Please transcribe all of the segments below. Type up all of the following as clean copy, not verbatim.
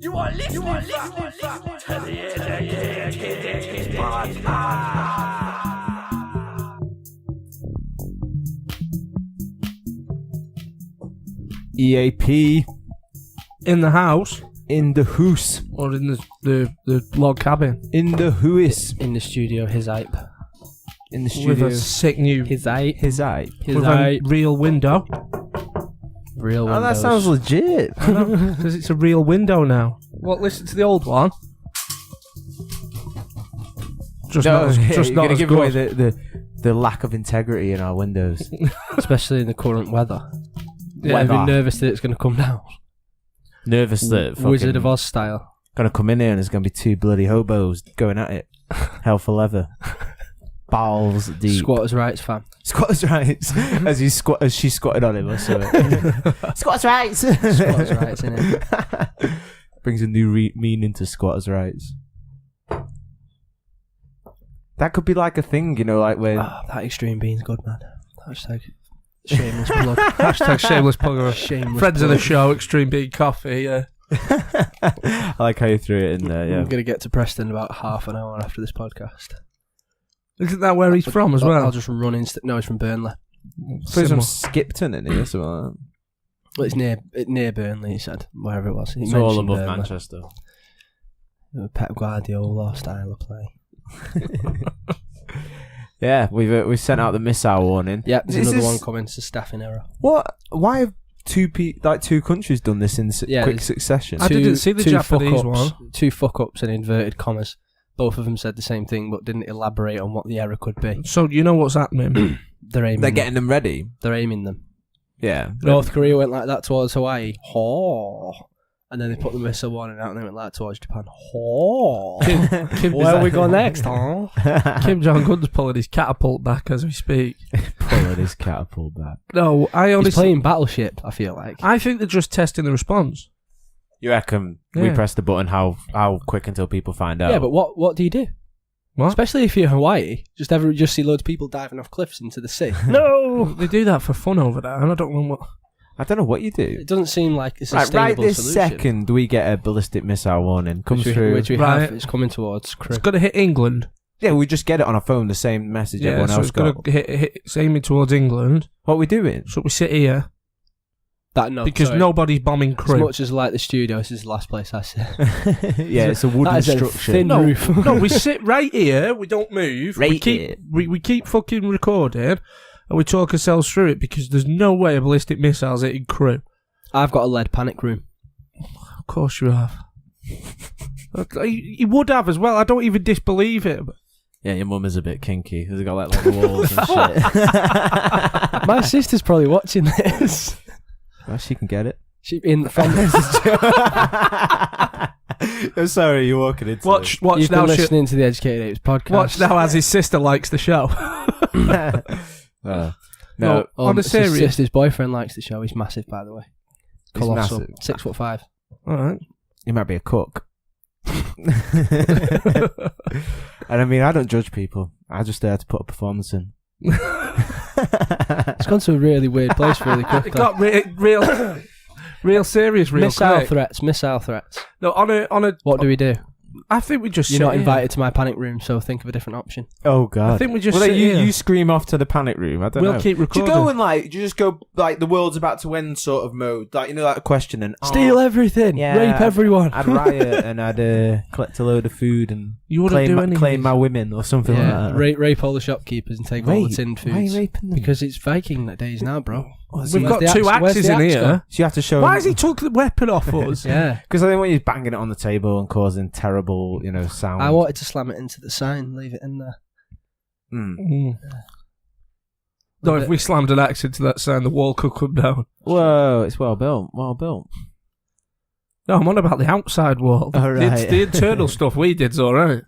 You are listening to the Educated Podcast. EAP in the house, in the house, or in the log cabin, in the house, in the studio, his hype. In the studio, with a sick new his hype. with a real window. Real Oh, windows. that sounds legit. Because it's a real window now. Well, listen to the old one. Just not you're not gonna as give good. away the lack of integrity in our windows. Especially in the current weather. Yeah, I've been nervous that it's going to come down. Nervous that Wizard of Oz style. Gonna come in here and there's gonna be two bloody hobos going at it, hell for leather, balls deep. Squatters' rights fan. Squatters' rights. As she squatted on him or something. Squatters' rights. Squatters' rights, innit? Brings a new meaning to squatters' rights. That could be like a thing, you know, like when... Oh, that extreme bean's good, man. Hashtag shameless plug. Hashtag shameless plug. Shameless Friends of plug. the show, Extreme Bean Coffee. Yeah. I like how you threw it in there, yeah. I'm going to get to Preston about half an hour after this podcast. Isn't that where he's from as well? I'll just run no, he's from Burnley. There's some Skipton in here, something like that. Well, it's near Burnley, he said, wherever it was. He It's all mentioned above Burnley. Manchester. Pep Guardiola style of play. Yeah, we've sent out the missile warning. Yeah, there's Is another this- one coming. It's a staffing error. What? Why have two countries done this in quick there's- succession? I didn't see the Japanese one. Two fuck-ups in inverted commas. Both of them said the same thing, but didn't elaborate on what the error could be. So you know what's happening? They're aiming. They're getting them ready. They're aiming them. Yeah. North Korea went like that towards Hawaii. Ho. And then they put the missile warning out and they went like towards Japan. Ho. Kim, Where we go next, huh? Kim Jong-un's pulling his catapult back as we speak. Pulling his catapult back. No, I He's honestly... playing Battleship, I feel like. I think they're just testing the response. You reckon we Yeah. press the button how quick until people find out? Yeah, but what do you do? What? Especially if you're in Hawaii. Just see loads of people diving off cliffs into the sea. No! They do that for fun over there, and I don't know what... I don't know what you do. It doesn't seem like it's a Right sustainable this solution. second, we get a ballistic missile warning. Comes through. Which we Right. have. It's coming towards crew. It's got to hit England. Yeah, we just get it on our phone, the same message Yeah, everyone so else it's got got. to hit. It's aiming towards England. What are we doing? So we sit here because sorry. nobody's bombing As crew. much as like the studio, this is the last place I sit. Yeah, it's a wooden That is a structure. thin No, roof. no, we sit right here. We don't move. we Right keep here. we keep fucking recording, and we talk ourselves through it because there's no way a ballistic missile's hitting crew. I've got a lead panic room. Of course you have. You would have as well. I don't even disbelieve it. Yeah, your mum is a bit kinky. Has got like walls and shit. My sister's probably watching this. Well, she can get it. She in the front. I'm sorry, you're walking into Watch You've now. been listening to the Educated Apes podcast. Watch now as his sister likes the show. No, on the it's his serious. sister's boyfriend likes the show. He's massive, by the way. He's Colossal. massive. 6'5". All right. he might be a cook. And I mean, I don't judge people. I just there to put a performance in. It's gone to a really weird place really It quickly. got real serious, real Missile quick. threats. Missile threats. No, on a. What do we do? I think we just. You're sit not here. invited to my panic room, so think of a different option. Oh God! I think we just well, sit here. you scream off to the panic room. I don't know. We'll keep Do you recording. go in like? Do you just go like the world's about to end sort of mode? Like like a question and Steal everything. yeah, Rape everyone. I'd riot and I'd collect a load of food and You wouldn't do anything. claim my women or something Yeah, like that. rape all the shopkeepers and take all the tinned Why are you foods. raping them? Because it's Viking days now, bro. We've got Where's the two axe- where's axes the in axe here. gone? So you have to show. Why has he took the weapon off us? Yeah. Because I didn't want you banging it on the table and causing terrible, sound. I wanted to slam it into the sign, leave it in there. Mm. No, if we slammed an axe into that sign, the wall could come down. Whoa, it's well built. Well built. No, I'm on about the outside wall. Oh, right. The internal stuff we did's all right.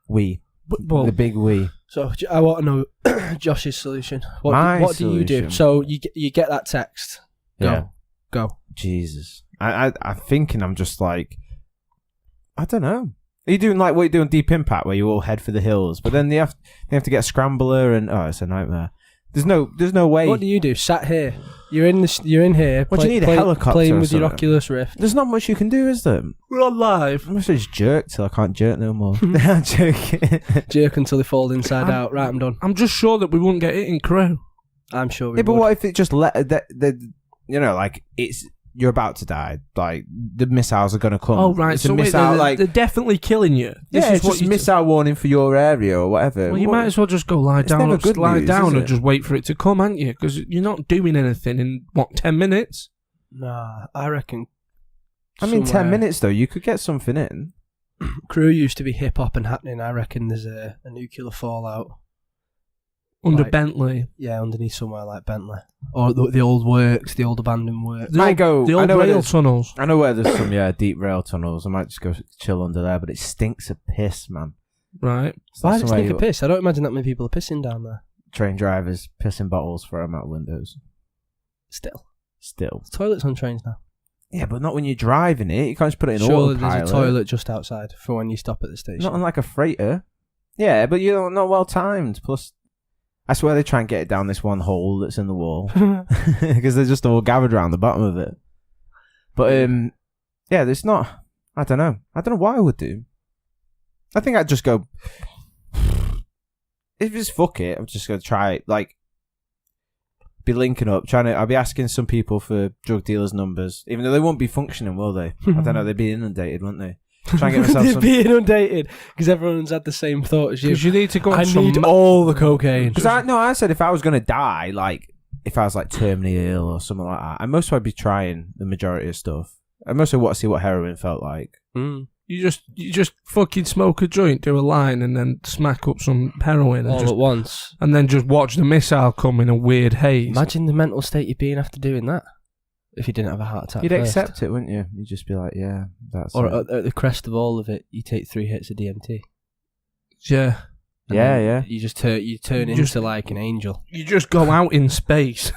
The big we. So I want to know Josh's solution. What do you do? solution. So you get that text. Yeah. Go. Jesus. I'm thinking I'm just like, I don't know. Are you doing like what you do on Deep Impact where you all head for the hills, but then they have to get a scrambler and it's a nightmare. There's no way. What do you do? Sat here. You're in here. What do you need, a helicopter playing or with your something? Oculus Rift. There's not much you can do, is there? We're on live. I must just jerk till I can't jerk no more. I'm joking. Jerk until they fold inside out. Right, I'm done. I'm just sure that we wouldn't get it in crew. I'm sure we Yeah, but would. what if it just like you're about to die, like the missiles are gonna come. Oh right, it's a so wait, missile, they're definitely killing you. This yeah, is it's what just you missile warning for your area or whatever. Well, you might as well just go lie It's down, never good news, is and it? just wait for it to come, aren't you? Because you're not doing anything in 10 minutes. Nah, I reckon. I mean, 10 somewhere- minutes though, you could get something in. Crew used to be hip hop and happening. I reckon there's a nuclear fallout. Under Like- Bentley, Yeah, underneath somewhere like Bentley. Or the old works, the old abandoned works. the Might old, go- the I old know where rail there's- tunnels. I know where there's some deep rail tunnels. I might just go chill under there, but it stinks of piss, man. Right. So Why that's does the it way stink of piss? I don't imagine that many people are pissing down there. train drivers pissing bottles throw them out windows. Still. Still, There's toilets on trains now. yeah, but not when you're driving it. You can't just put it in Surely autopilot. there's a toilet just outside for when you stop at the station. Not on like a freighter. Yeah, but you're not well timed. Plus, I swear they try and get it down this one hole that's in the wall because they're just all gathered around the bottom of it. But yeah, there's not. I don't know what I would do. I think I'd just go. If it's fuck it, I'm just gonna try it. Like, be linking up, I'll be asking some people for drug dealers' numbers, even though they won't be functioning, will they? I don't know. They'd be inundated, won't they? Try and get myself They'd some. be inundated because everyone's had the same thought as you. Because you need to go on I some... need all the cocaine. Because I said if I was gonna die, like if I was like terminally ill or something like that, I most would be trying the majority of stuff. I mostly want to see what heroin felt like. Mm. You just fucking smoke a joint, do a line, and then smack up some heroin, All at once. and then just watch the missile come in a weird haze. Imagine the mental state you'd be in after doing that. If you didn't have a heart attack You'd first. accept it, wouldn't you? You'd just be like, yeah, that's Or it. at the crest of all of it, you take 3 hits of DMT. Yeah. And Yeah, then yeah. You just turn Just- into like an angel. You just go out in space.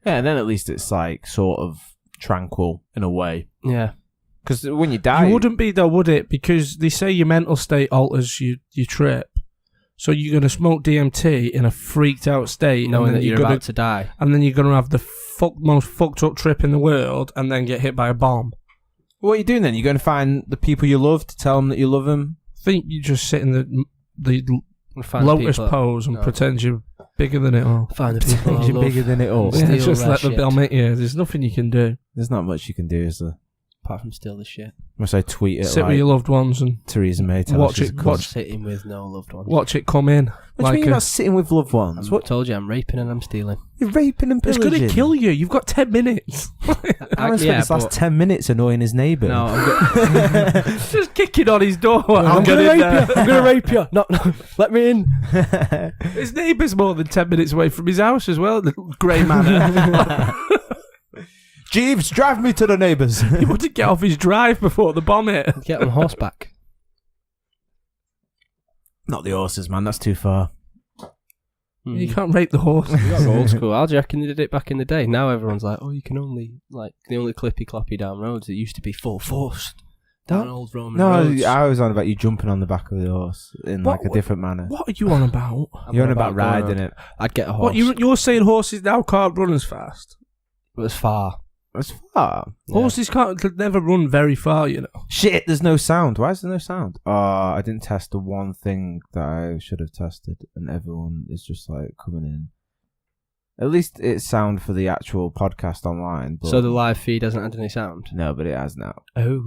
Yeah, and then at least it's like sort of tranquil in a way. Yeah. Because when you die, You wouldn't be though, would it? Because they say your mental state alters your trip. So you're going to smoke DMT in a freaked out state, Knowing and then that you're gonna, about to die. and then you're going to have the most fucked up trip in the world, and then get hit by a bomb. what are you doing then? You're going to find the people you love to tell them that you love them. I think you just sit in the Find lotus people- pose and no. pretend you're bigger than it all. Find the people I You're love. bigger than it all. Yeah. Yeah, Steal just their let the shit. bill meet you. There's nothing you can do. There's not much you can do, is there? Apart from steal the shit. Unless I tweet it Sit like with your loved ones and Theresa May. tells watch she's it- a cunt. watch- Sitting with no loved ones. watch it come in. What do you mean you're not sitting with loved ones? I told you I'm raping and I'm stealing. You're raping and It's pillaging. going to kill you. You've got 10 minutes. I spent this last 10 minutes annoying his neighbour. No, I'm Just kicking on his door. I'm gonna rape you. I'm gonna rape you. No, let me in. His neighbour's more than 10 minutes away from his house as well, the grey manor. Jeeves, drive me to the neighbours. He wanted to get off his drive before the bomb hit. Get on horseback. Not the horses, man. That's too far. You can't rape the horse. That's old school. How do you reckon they did it back in the day? Now everyone's like, oh, you can only clippy cloppy down roads. It used to be full forced down old Roman roads. No, I was on about you jumping on the back of the horse in What- like a different manner. What are you on about? You're on about going riding on. it. I'd get a horse. What, you're saying horses now can't run as fast? It was far. It's far. Yeah. Horses could never run very far, you know. Shit, there's no sound. Why is there no sound? I didn't test the one thing that I should have tested, and everyone is just like coming in. At least it's sound for the actual podcast online. But So the live feed hasn't had any sound. no, but it has now. Oh.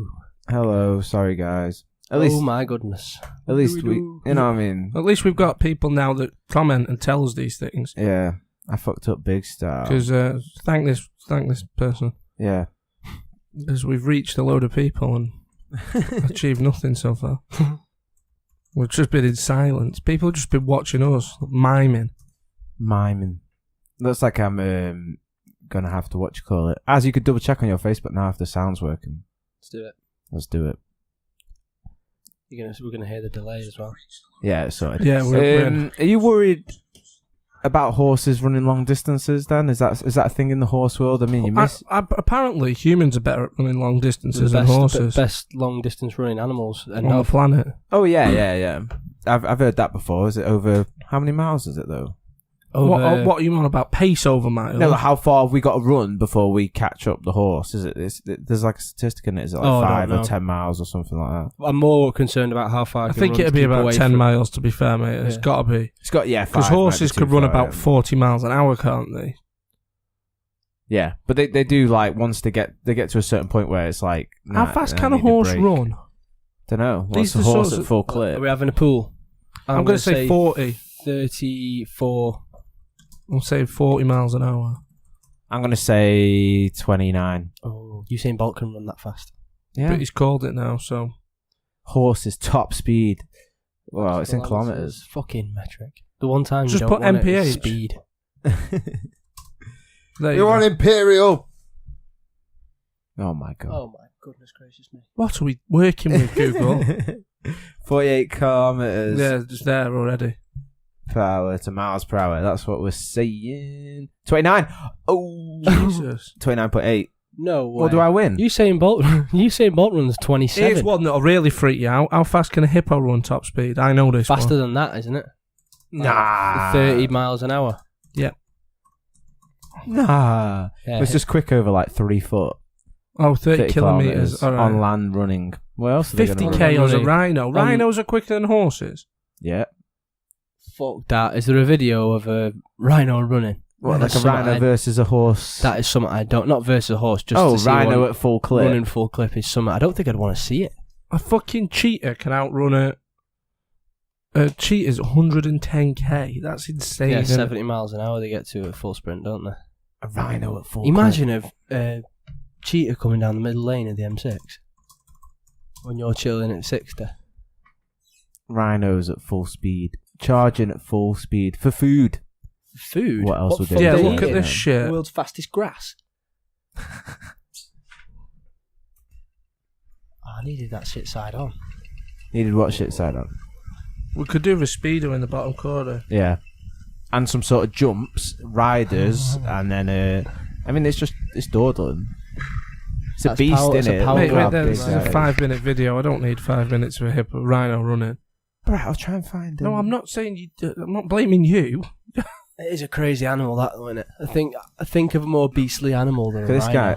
Hello, sorry guys. At Oh least, my goodness. at least do we we, do? you know what I mean? At least we've got people now that comment and tell us these things. Yeah, I fucked up big style. Because thank this person. Yeah, Because we've reached a load of people and achieved nothing so far. We've just been in silence. People have just been watching us, miming. Looks like I'm gonna have to what you call it. As you could double check on your Facebook now if the sound's working. Let's do it. Let's do it. We're gonna hear the delay as well. Yeah, sorry. Yeah, we're in. Are you worried about horses running long distances? Then is that a thing in the horse world? I mean, you miss. Apparently, humans are better at running long distances than The horses best long distance running animals. And on the planet. Oh yeah. I've heard that before. Is it over? How many miles is it though? What are you on about? Pace over miles? No, how far have we got to run before we catch up the horse? Is it? There's like a statistic in it. Is it like 5 or 10 miles or something like that? I'm more concerned about how far I think it'd be about 10 miles, to be fair, mate. It's got to be. It's got, because horses could run about 40 miles an hour, can't they? Yeah, but they do, like, once they get to a certain point where it's like... How fast can a horse run? Don't know. What's the horse at full clip? Are we having a pool? I'm going to say 40. 34. I'll say 40 miles an hour. I'm going to say 29. Oh, Usain Bolt can run that fast. Yeah. But he's called it now, so... Horse's top speed. Well, it's in kilometres. Fucking metric. The one time just you don't put want MPH. it is speed. You're on Imperial. Oh my god. Oh my goodness gracious me. What are we working with, Google? 48 kilometres. Yeah, just there already. Per hour to miles per hour. That's what we're saying. 29. Oh, Jesus. 29.8. No way. What do I win? Usain Bolt runs 27. Here's one that'll really freak you out. How fast can a hippo run top speed? I know this Faster one. than that, isn't it? Nah. 30 miles an hour. Yeah. Nah. Yeah, It's just quick over like 3 foot. Oh, 30 kilometres. All right. On land running. What else are they gonna 50k run? on a rhino. Rhinos are quicker than horses. Yeah. Fuck that. Is there a video of a rhino running? What, like a rhino versus a horse? That is something I don't... Not versus a horse, just to see rhino one at full clip. running full clip is something... I don't think I'd want to see it. A fucking cheetah can outrun a cheetah's 110k. That's insane. Yeah, isn't it? 70 miles an hour they get to at full sprint, don't they? A rhino at full Imagine a cheetah coming down the middle lane of the M6 when you're chilling at 60. Rhinos at full speed. Charging at full speed. For food. Food? What else would they Yeah, do? look at this The shit. world's fastest grass. I needed that shit side on. Needed what shit side on? We could do a speedo in the bottom corner. Yeah. And some sort of jumps, riders, and then I mean it's dawdling. It's a beast, it's innit? a power Wait, grab. this is a 5-minute video. I don't need 5 minutes of a rhino running. Right, I'll try and find No, I'm not saying you. I'm not blaming you. It is a crazy animal, that, though, isn't it? I think of a more beastly animal than a this rhino. guy.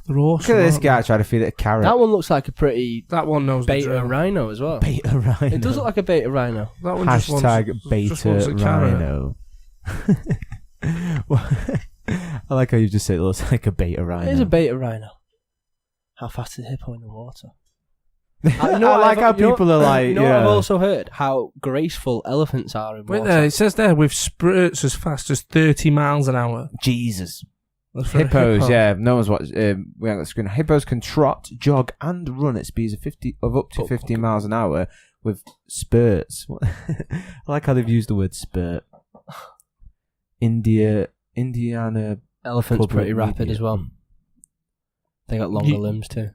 They're awesome. Look at this aren't guy trying to feed it a carrot. That one looks like a pretty they? That one knows the beta drill. rhino as well. Beta rhino. It does look like a beta rhino. That one just Hashtag wants, just wants beta a carrot. rhino. I like how you just say it looks like a beta rhino. It is a beta rhino. How fast is a hippo in the water? I like how people are like, you know what I've also heard? How graceful elephants are in Wait water. there, it says there with spurts as fast as 30 miles an hour. Jesus. That's for a Hippos, hippo. yeah. No one's watched. We haven't got the screen. Hippos can trot, jog, and run at speeds of up to 50 miles an hour with spurts. I like how they've used the word spurt. Indiana. Elephants Public pretty rapid media. as well. They got longer limbs too.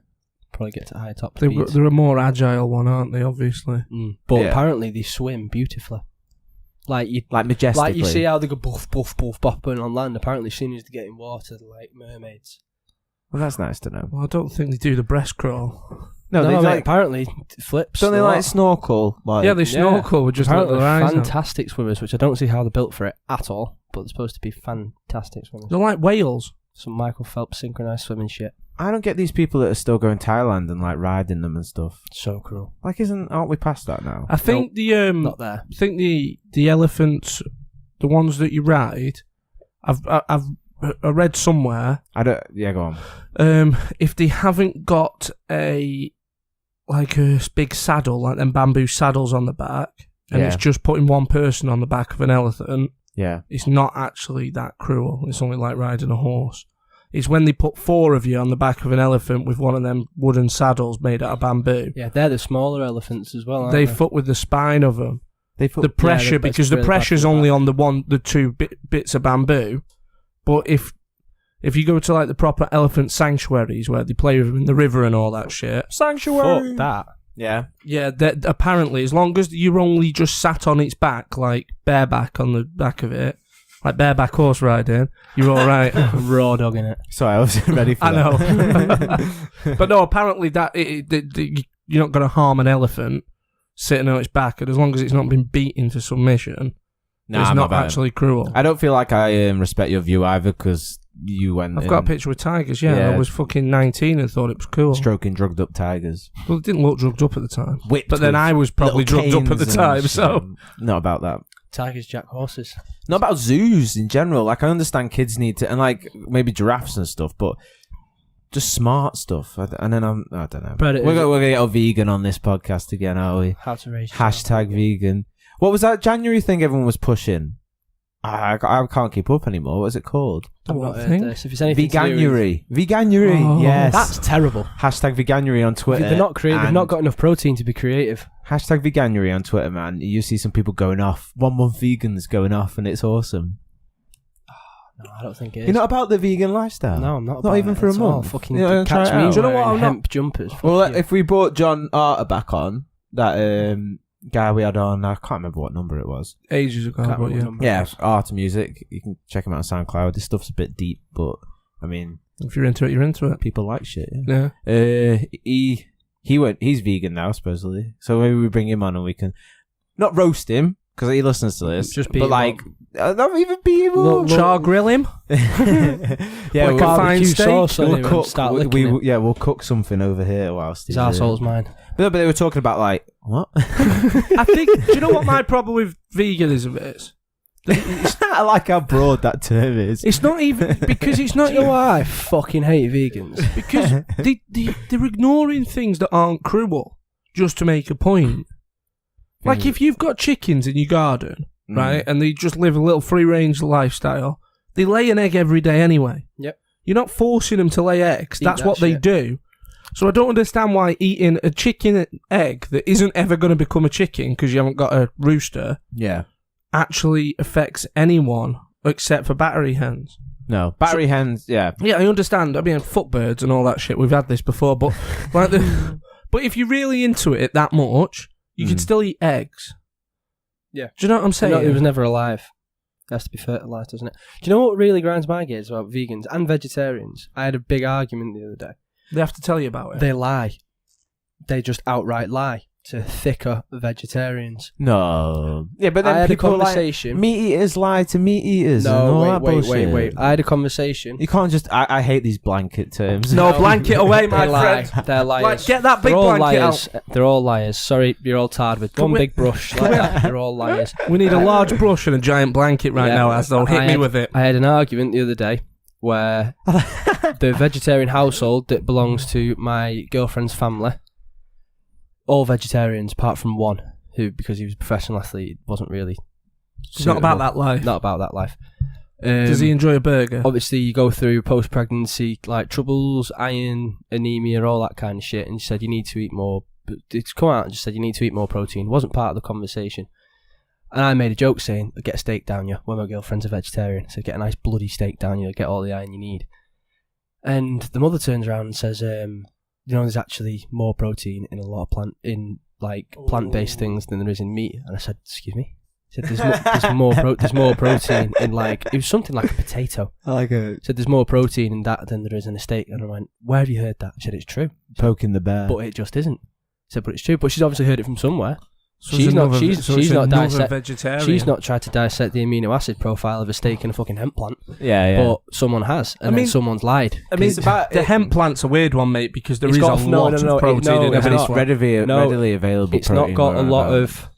Probably get to high top They're speeds. a more agile one, aren't they? Obviously. But Yeah. apparently they swim beautifully. Like Majestically. like you see how they go buff, buff, buff, bopping on land. Apparently, as soon as they get in water, they're like mermaids. Well, that's nice to know. Well, I don't think they do the breast crawl. No, No, they mate, like. apparently it flips. Don't they a like lot. snorkel? Like, Yeah, they snorkel with just apparently little eyes out. fantastic swimmers, which I don't see how they're built for it at all. But they're supposed to be fantastic swimmers. They're like whales. Some Michael Phelps synchronized swimming shit. I don't get these people that are still going Thailand and like riding them and stuff. So cruel. Like, aren't we past that now? I think Not there. I think the elephants, the ones that you ride, I read somewhere. Yeah, go on. If they haven't got a big saddle, like them bamboo saddles on the back, and Yeah. it's just putting one person on the back of an elephant, Yeah. it's not actually that cruel. It's only like riding a horse. It's when they put 4 of you on the back of an elephant with one of them wooden saddles made out of bamboo. Yeah, they're the smaller elephants as well, aren't They they? fuck with the spine of them. They The pressure, that's because the really bad pressure's for only that. on the 2 bits of bamboo. But if you go to like the proper elephant sanctuaries where they play with them in the river and all that shit, Fuck that. Yeah. yeah, apparently as long as you're only just sat on its back, like bareback on the back of it, like bareback horse riding, you're all right. Raw dogging it. Sorry, I wasn't ready for I that. know. But no, apparently that you're not going to harm an elephant. sitting on its back, and as long as it's not been beaten to submission, it's I'm not about actually cruel. I don't feel like I respect your view either, because you went. I've got a picture with tigers. Yeah, I was fucking 19 and thought it was cool. Stroking drugged up tigers. Well, it didn't look drugged up at the time. Whipped but then with I was probably drugged up at the canes time, and so shit. Not about that. Tigers, jack horses. Not about zoos in general. Like, I understand kids need to, and like maybe giraffes and stuff, but just smart stuff. And then I don't know. Predators. We're gonna get a vegan on this podcast again, are we? How to raise Hashtag vegan. What was that January thing everyone was pushing? I can't keep up anymore. What is it called? I've What not heard thing? this. If it's anything Veganuary. Veganuary. Oh. Yes. that's terrible. Hashtag Veganuary on Twitter. They're not creative. They've and not got enough protein to be creative. Hashtag Veganuary on Twitter, man. You see some people going off. 1 month vegans going off, and it's awesome. No, I don't think it is. You're not about the vegan lifestyle? No, I'm not. Not about even it for a at all. month? Fucking You know, try catch it me out. Do you know what wearing I'm hemp jumpers. Fuck Well, you. if we brought John Arter back on, that guy we had on, I can't remember what number it was. ages ago. Can't But remember yeah. what number it Yeah, was. Arter Music. You can check him out on SoundCloud. This stuff's a bit deep, but I mean, If you're into it, you're into it. people like shit. Yeah. Yeah. He's vegan now, supposedly. So maybe we bring him on and we can not roast him because he listens to this. Just beat but him like, not even be him up. Char grill him. Yeah, Like a fine barbecue steak. sauce on we'll him and cook. start licking him. We'll cook something over here whilst His he's arsehole's mine. But they were talking about like what? I think. Do you know what my problem with veganism is? I like how broad that term is. It's not even because it's not. Do you know why I fucking hate vegans? Because they're ignoring things that aren't cruel just to make a point. Like if you've got chickens in your garden, right, and they just live a little free-range lifestyle, they lay an egg every day anyway. Yep. You're not forcing them to lay eggs. Eat That's that what they shit. do. So I don't understand why eating a chicken egg that isn't ever going to become a chicken because you haven't got a rooster Yeah. actually affects anyone except for battery hens. No. Battery hens, yeah. Yeah, I understand. I mean, footbirds and all that shit. We've had this before, but like, but if you're really into it that much, you can still eat eggs. Yeah. Do you know what I'm saying? No, it was never alive. It has to be fertilised, doesn't it? Do you know what really grinds my gears about vegans and vegetarians? I had a big argument the other day. They have to tell you about it. They lie. They just outright lie to thicker vegetarians. No. Yeah, but I then had a people conversation. like meat eaters lie to meat eaters. and No, all wait, that wait, bullshit. wait. I had a conversation. You can't just. I hate these blanket terms. No, blanket away, my They lie. friend. They're liars. Like, get that big They're all blanket liars. They're all liars. Sorry, you're all tarred with one we- big brush like that. They're all liars. We need a large brush and a giant blanket right Yeah. now, Asdol. Hit me with it. I had an argument the other day where the vegetarian household that belongs to my girlfriend's family, all vegetarians apart from one, who, because he was a professional athlete, wasn't really It's not about that life. Not about that life. Does he enjoy a burger? Obviously, you go through post-pregnancy like troubles, iron, anemia, all that kind of shit, and she said you need to eat more. It's come out and just said you need to eat more protein. It wasn't part of the conversation. And I made a joke saying, get a steak down you, when my girlfriend's a vegetarian. So get a nice bloody steak down you, get all the iron you need. And the mother turns around and says, there's actually more protein in a lot of plant-based things than there is in meat. And I said, excuse me? She said, there's more protein in like, it was something like a potato. I like it. Said there's more protein in that than there is in a steak. And I went, where have you heard that? She said, it's true. Poking the bear. But it just isn't. I said, but it's true. But she's obviously heard it from somewhere. So she's it's not. another- She's so it's not another dissect. vegetarian. She's not tried to dissect the amino acid profile of a steak and a fucking hemp plant. yeah. But someone has, and then someone's lied. I mean, It's about the it- hemp plant's a weird one, mate, because there It's is a got- lot no, of protein no, in it's it. but not. it's readily available. It's not protein, got a right, lot about. of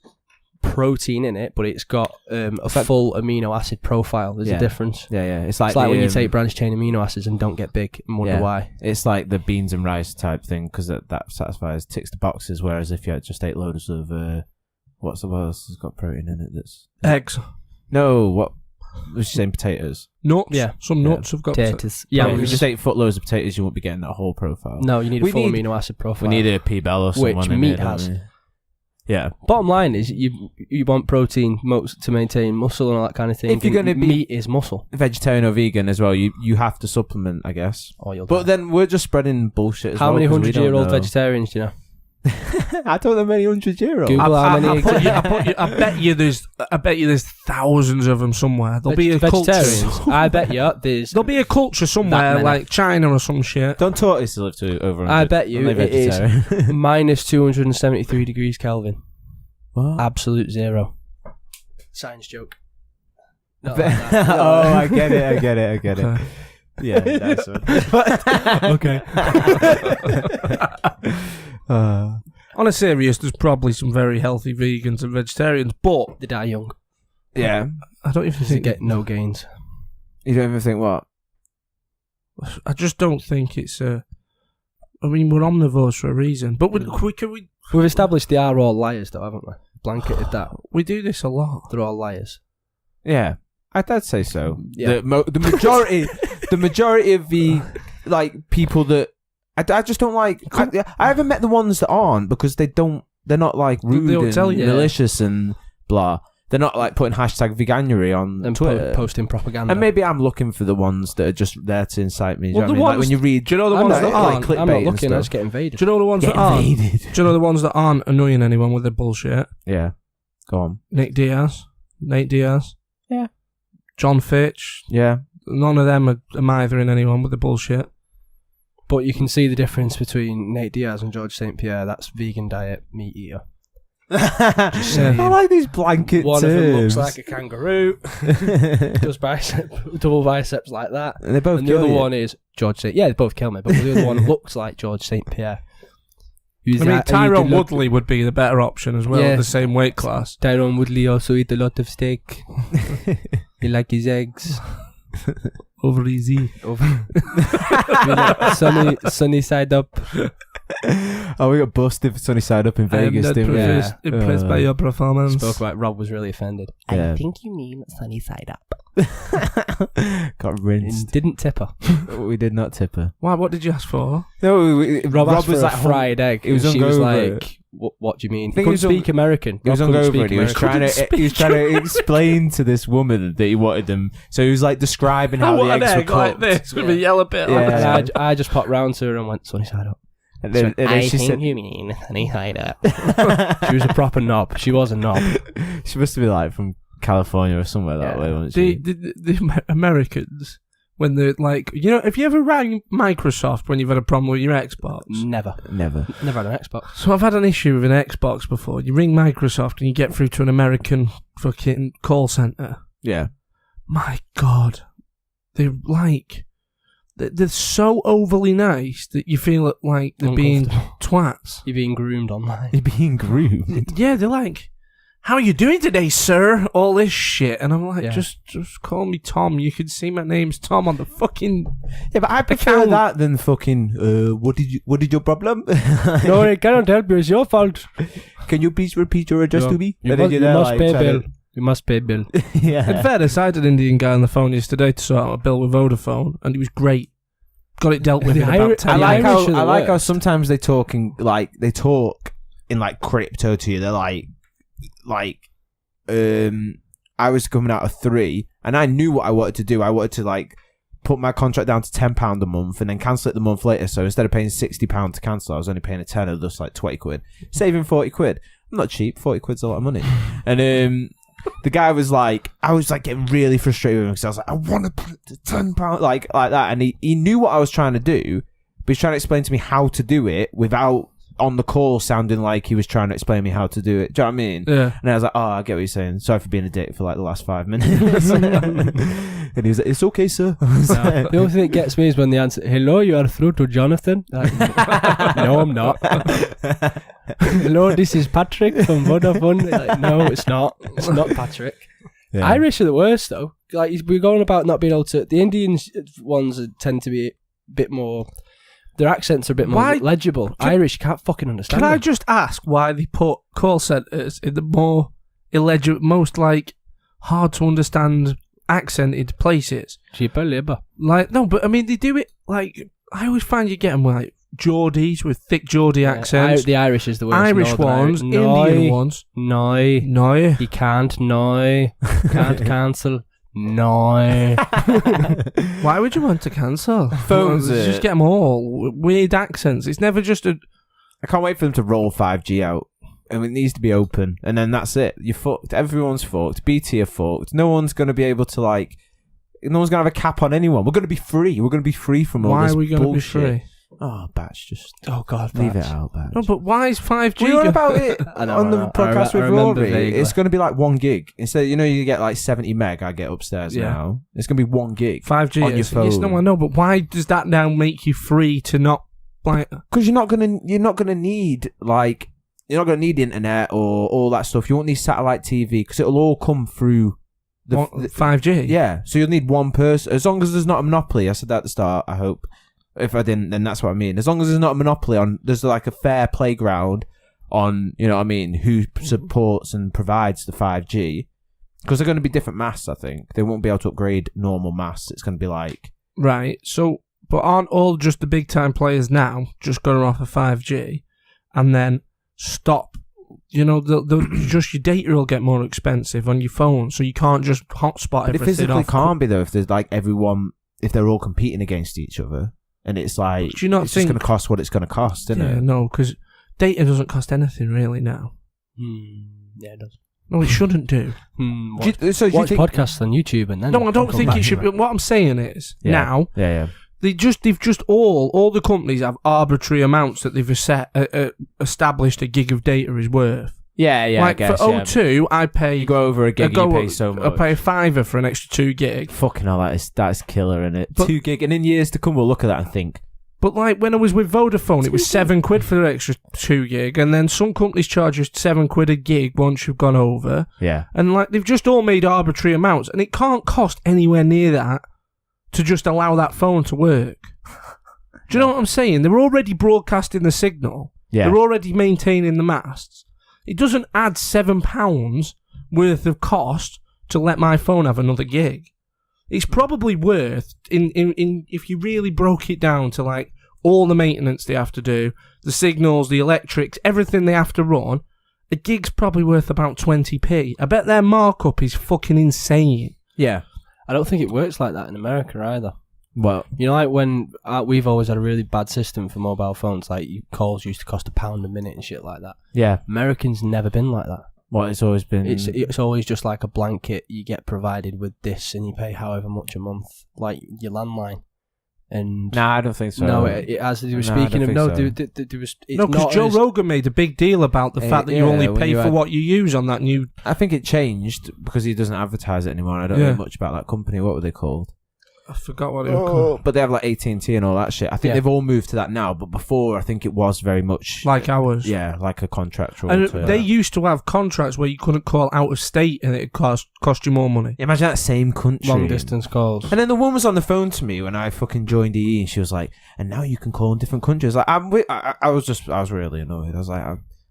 protein in it, but it's got a like- full amino acid profile. There's Yeah. a difference. Yeah. It's like, It's like when you the, take branched chain amino acids and don't get big and wonder Yeah. why. It's like the beans and rice type thing because that satisfies, ticks the boxes. Whereas if you just ate loads of what else has got protein in it? That's Eggs. no. What was you saying? Potatoes. Nuts. Yeah. Some nuts have got... Potatoes. Yeah, Right, if we you just ate footloads of potatoes, you won't be getting that whole profile. no, you need a We full need- amino acid profile. We need a P-Bell or someone. Which in meat here, don't has. we? Yeah. Bottom line is, you want protein to maintain muscle and all that kind of thing. If you're and gonna be- meat is muscle. Vegetarian or vegan as well, you have to supplement, I guess. Or you'll But die. then we're just spreading bullshit as How well. many 'cause we don't 100-year-old know. vegetarians do you know? I don't know many 100-year-olds. Google how many I bet you there's thousands of them somewhere. There'll be a culture. vegetarians. I bet you there's. There'll be a culture somewhere, many. like China or some shit. Don't tortoise to live to over. I bet you only it is vegetarian. minus 273 degrees Kelvin. What? Absolute zero. Science joke. Not Oh, like that. I get it. Okay. Yeah, nice one. Okay. On a serious, there's probably some very healthy vegans and vegetarians, but They die young. Yeah. I don't even They think get no gains. You don't even think what? I just don't think it's I mean, we're omnivores for a reason, but We've established they are all liars, though, haven't we? Blanketed that. we do this a lot. They're all liars. Yeah, I'd say so. Yeah. The majority of the people that I just don't like. I haven't met the ones that aren't because they're not like rude don't and tell you. malicious and blah. They're not like putting hashtag veganuary on And Twitter. posting propaganda. And maybe I'm looking for the ones that are just there to incite me. Do Well, you know what I mean? Like when you read, do you know the I'm ones not, that aren't? like, I'm not clickbait and looking, I stuff. just get invaded. Do you know the ones Get that aren't? invaded. Do you know the ones that aren't annoying anyone with their bullshit? Yeah, go on. Nate Diaz. Yeah. John Fitch. Yeah, None of them are mithering anyone with the bullshit. But you can see the difference between Nate Diaz and George St. Pierre. That's vegan diet meat eater. saying. I like these blanket One terms. of them looks like a kangaroo. Does double biceps like that. And they both And the kill other you. one is George St. Yeah, they both kill me. But the other one looks like George St. Pierre. I mean, Tyrone Woodley would be the better option as well, Yeah. at the same weight class. Tyrone Woodley also eat a lot of steak. He like his eggs. Over easy. Sunny side up. Oh, we got busted for Sunny Side Up in Vegas, didn't we? Impressed by your performance. Spoke about Rob was really offended. Yeah. I think you mean sunny side up. Got And rinsed. didn't tip her. We did not tip her. Why? What did you ask for? No, Rob asked was for like a fried egg. he was and she was hungover. like, what do you mean? I He think couldn't he was speak American. He was Rob couldn't hungover and he was speak trying to explain to this woman that he wanted them. So he was like describing how the eggs were cooked. like this with a yellow bit. Yeah. And I just popped round to her and went sunny side up. And then she said, you mean sunny side up. She was a proper knob. She was a knob. she must be like from California or somewhere that Yeah. way, wasn't she? The Americans, when they're like, have you ever rang Microsoft when you've had a problem with your Xbox? Never Never. had an Xbox. So I've had an issue with an Xbox before. You ring Microsoft and you get through to an American fucking call centre. Yeah. My God. They're like... They're so overly nice that you feel like they're being twats. You're being groomed online. You're being groomed. Yeah, they're like, how are you doing today, sir? All this shit. And I'm like, Yeah. just call me Tom. You can see my name's Tom on the fucking... Yeah, but I prefer Account. that than fucking, what did your problem? No, I cannot help you. It's your fault. Can you please repeat your address to me? You And then must, you're you there, must like, pay trying bill. to- You must pay bill. Yeah. In fairness, I had an Indian guy on the phone yesterday to sort out a bill with Vodafone, and he was great. Got it dealt with The in about 10 I like minutes. Irish are the how worst. sometimes they talk in like crypto to you. They're like I was coming out of 3 and I knew what I wanted to do. I wanted to like put my contract down to £10 a month and then cancel it the month later. So instead of paying £60 to cancel, I was only paying a tenner, just like 20 quid, saving 40 quid. I'm not cheap. 40 quid's a lot of money. And the guy was like, I was like getting really frustrated with him because I was like, I want to put it to £10 like that. And he knew what I was trying to do, but he's trying to explain to me how to do it without on the call sounding like he was trying to explain me how to do it. Do you know what I mean? Yeah. And I was like, oh, I get what you're saying. Sorry for being a dick for like the last 5 minutes. And he was like, it's okay, sir. I was like, The only thing that gets me is when they answer, hello, you are through to Jonathan. Like, no, I'm not. Hello, this is Patrick from Vodafone. Like, no, it's not. It's not Patrick. yeah. Irish are the worst, though. Like, we're going about not being able to... The Indians ones tend to be a bit more... Their accents are a bit more legible. Irish, you can't fucking understand Can I them. just ask why they put call centres in the more illegible, most like hard to understand accented places? Cheaper labour. Like, no, but I mean, they do it like, I always find you get them like Geordies with thick Geordie accents. The Irish is the worst. Irish Northern ones, Irish. No, Indian ones. No. No. You can't. No. Can't cancel. No. Why would you want to cancel? Phones it. Just get them all. Weird accents. It's never just a... I can't wait for them to roll 5G out. And it needs to be open. And then that's it. You're fucked. Everyone's fucked. BT are fucked. No one's going to be able to no one's going to have a cap on anyone. We're going to be free. We're going to be free from all Why this are we going to be bullshit. free? Oh, Batch, just Oh God, leave Batch. it out, Batch. No, but why is 5G? We were on about it on the podcast I with remember Rory. vaguely. It's going to be like 1 gig. Instead, you get like 70 meg I get upstairs now. It's going to be 1 gig 5G on your phone. Yes, no, I know, but why does that now make you free to not like? Because you're not gonna need internet or all that stuff. You won't need satellite TV because it'll all come through the 5G. Yeah, so you'll need one person. As long as there's not a monopoly. I said that at the start. I hope. If I didn't, then that's what I mean. As long as there's not a monopoly on, there's like a fair playground on, you know what I mean, who supports and provides the 5G. Because they're going to be different masts, I think. They won't be able to upgrade normal masts. It's going to be like... Right, so, but aren't all just the big time players now just going off of 5G and then stop? You know, just your data will get more expensive on your phone, so you can't just hotspot everything. But it physically off. can't be, though, if there's like everyone, if they're all competing against each other. And it's like, do you not it's think, just going to cost what it's going to cost, isn't it? No, because data doesn't cost anything really now. Yeah, it does. No, it shouldn't do. Watch podcasts on YouTube and then... No, I don't think it should. What I'm saying is, now, Yeah. they've just all the companies have arbitrary amounts that they've established a gig of data is worth. Yeah, like I guess, for O2, I pay... You go over a gig, you pay so much. I pay $5 for an extra 2 gig. Fucking hell, that is killer, isn't it? 2 gig, and in years to come, we'll look at that and think... But like when I was with Vodafone, it was £7 for the extra 2 gig, and then some companies charge you £7 a gig once you've gone over. Yeah. And like they've just all made arbitrary amounts, and it can't cost anywhere near that to just allow that phone to work. Do you know what I'm saying? They're already broadcasting the signal. Yeah. They're already maintaining the masts. It doesn't add £7 worth of cost to let my phone have another gig. It's probably worth, in if you really broke it down to like all the maintenance they have to do, the signals, the electrics, everything they have to run, a gig's probably worth about 20p. I bet their markup is fucking insane. Yeah. I don't think it works like that in America either. Well, you know, like when we've always had a really bad system for mobile phones, like calls used to cost £1 a minute and shit like that. Yeah. Americans never been like that. Well, it's always been... It's always just like a blanket. You get provided with this and you pay however much a month, like your landline. And nah, I don't think so. No, as they were speaking of... No, there was... No, because Joe Rogan made a big deal about the fact that you only pay for what you use on that new... I think it changed because he doesn't advertise it anymore. I don't know much about that company. What were they called? I forgot what it was called. But they have like AT&T and all that shit. I think they've all moved to that now, but before I think it was very much... like ours. Yeah, like a contractual... And they used to have contracts where you couldn't call out of state and it cost you more money. Imagine that same country. Long distance calls. And then the woman was on the phone to me when I fucking joined EE and she was like, and now you can call in different countries. Like, I was really annoyed. I was like,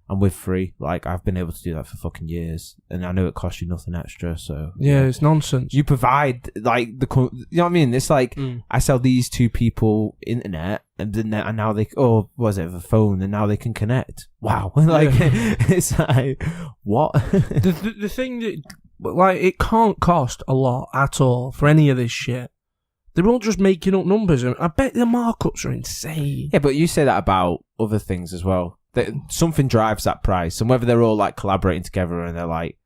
I'm with Free. Like, I've been able to do that for fucking years. And I know it costs you nothing extra, so... Yeah, it's nonsense. You provide, like, you know what I mean? It's like, I sell these 2 people internet, and now they... Oh, what was it? A phone, and now they can connect. Wow. Like, it's like, what? the thing that... Like, it can't cost a lot at all for any of this shit. They're all just making up numbers, and I bet the markups are insane. Yeah, but you say that about other things as well. Something drives that price, and whether they're all like collaborating together and they're like,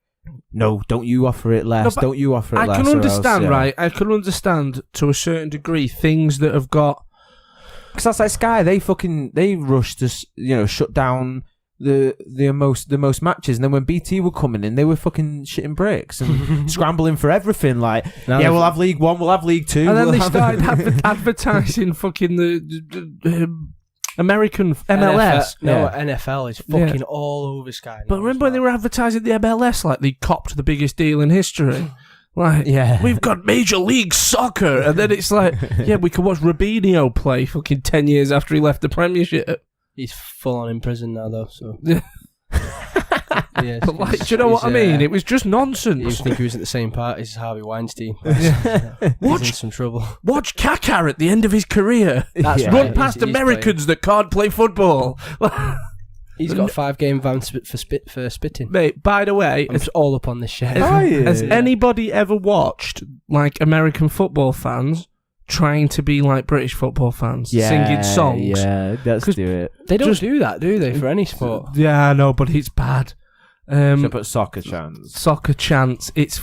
no, don't you offer it less, don't you offer it less. I can understand, right? I can understand to a certain degree things that have got... Because that's like Sky, they rushed to, shut down the most matches, and then when BT were coming in, they were fucking shitting bricks and scrambling for everything. Like, we'll have League One, we'll have League Two, and then they started advertising fucking the American MLS. NFL is fucking all over Sky. But remember when they were advertising the MLS, like they copped the biggest deal in history. Like, we've got Major League Soccer, and then it's like, we could watch Robinho play fucking 10 years after he left the Premiership. He's full on in prison now, though. So but like, do you know what I mean? It was just nonsense. You think he was at the same party as Harvey Weinstein? Watch He's in some trouble. Watch Kaká at the end of his career. Run past Americans that can't play football. He's got a 5-game ban for spitting. Mate, by the way, it's all up on this shit. Has anybody ever watched like American football fans trying to be like British football fans, singing songs? Yeah, let's do it. They don't do that, do they, for any sport? Yeah, I know, but it's bad. So put soccer chants. Soccer chants. It's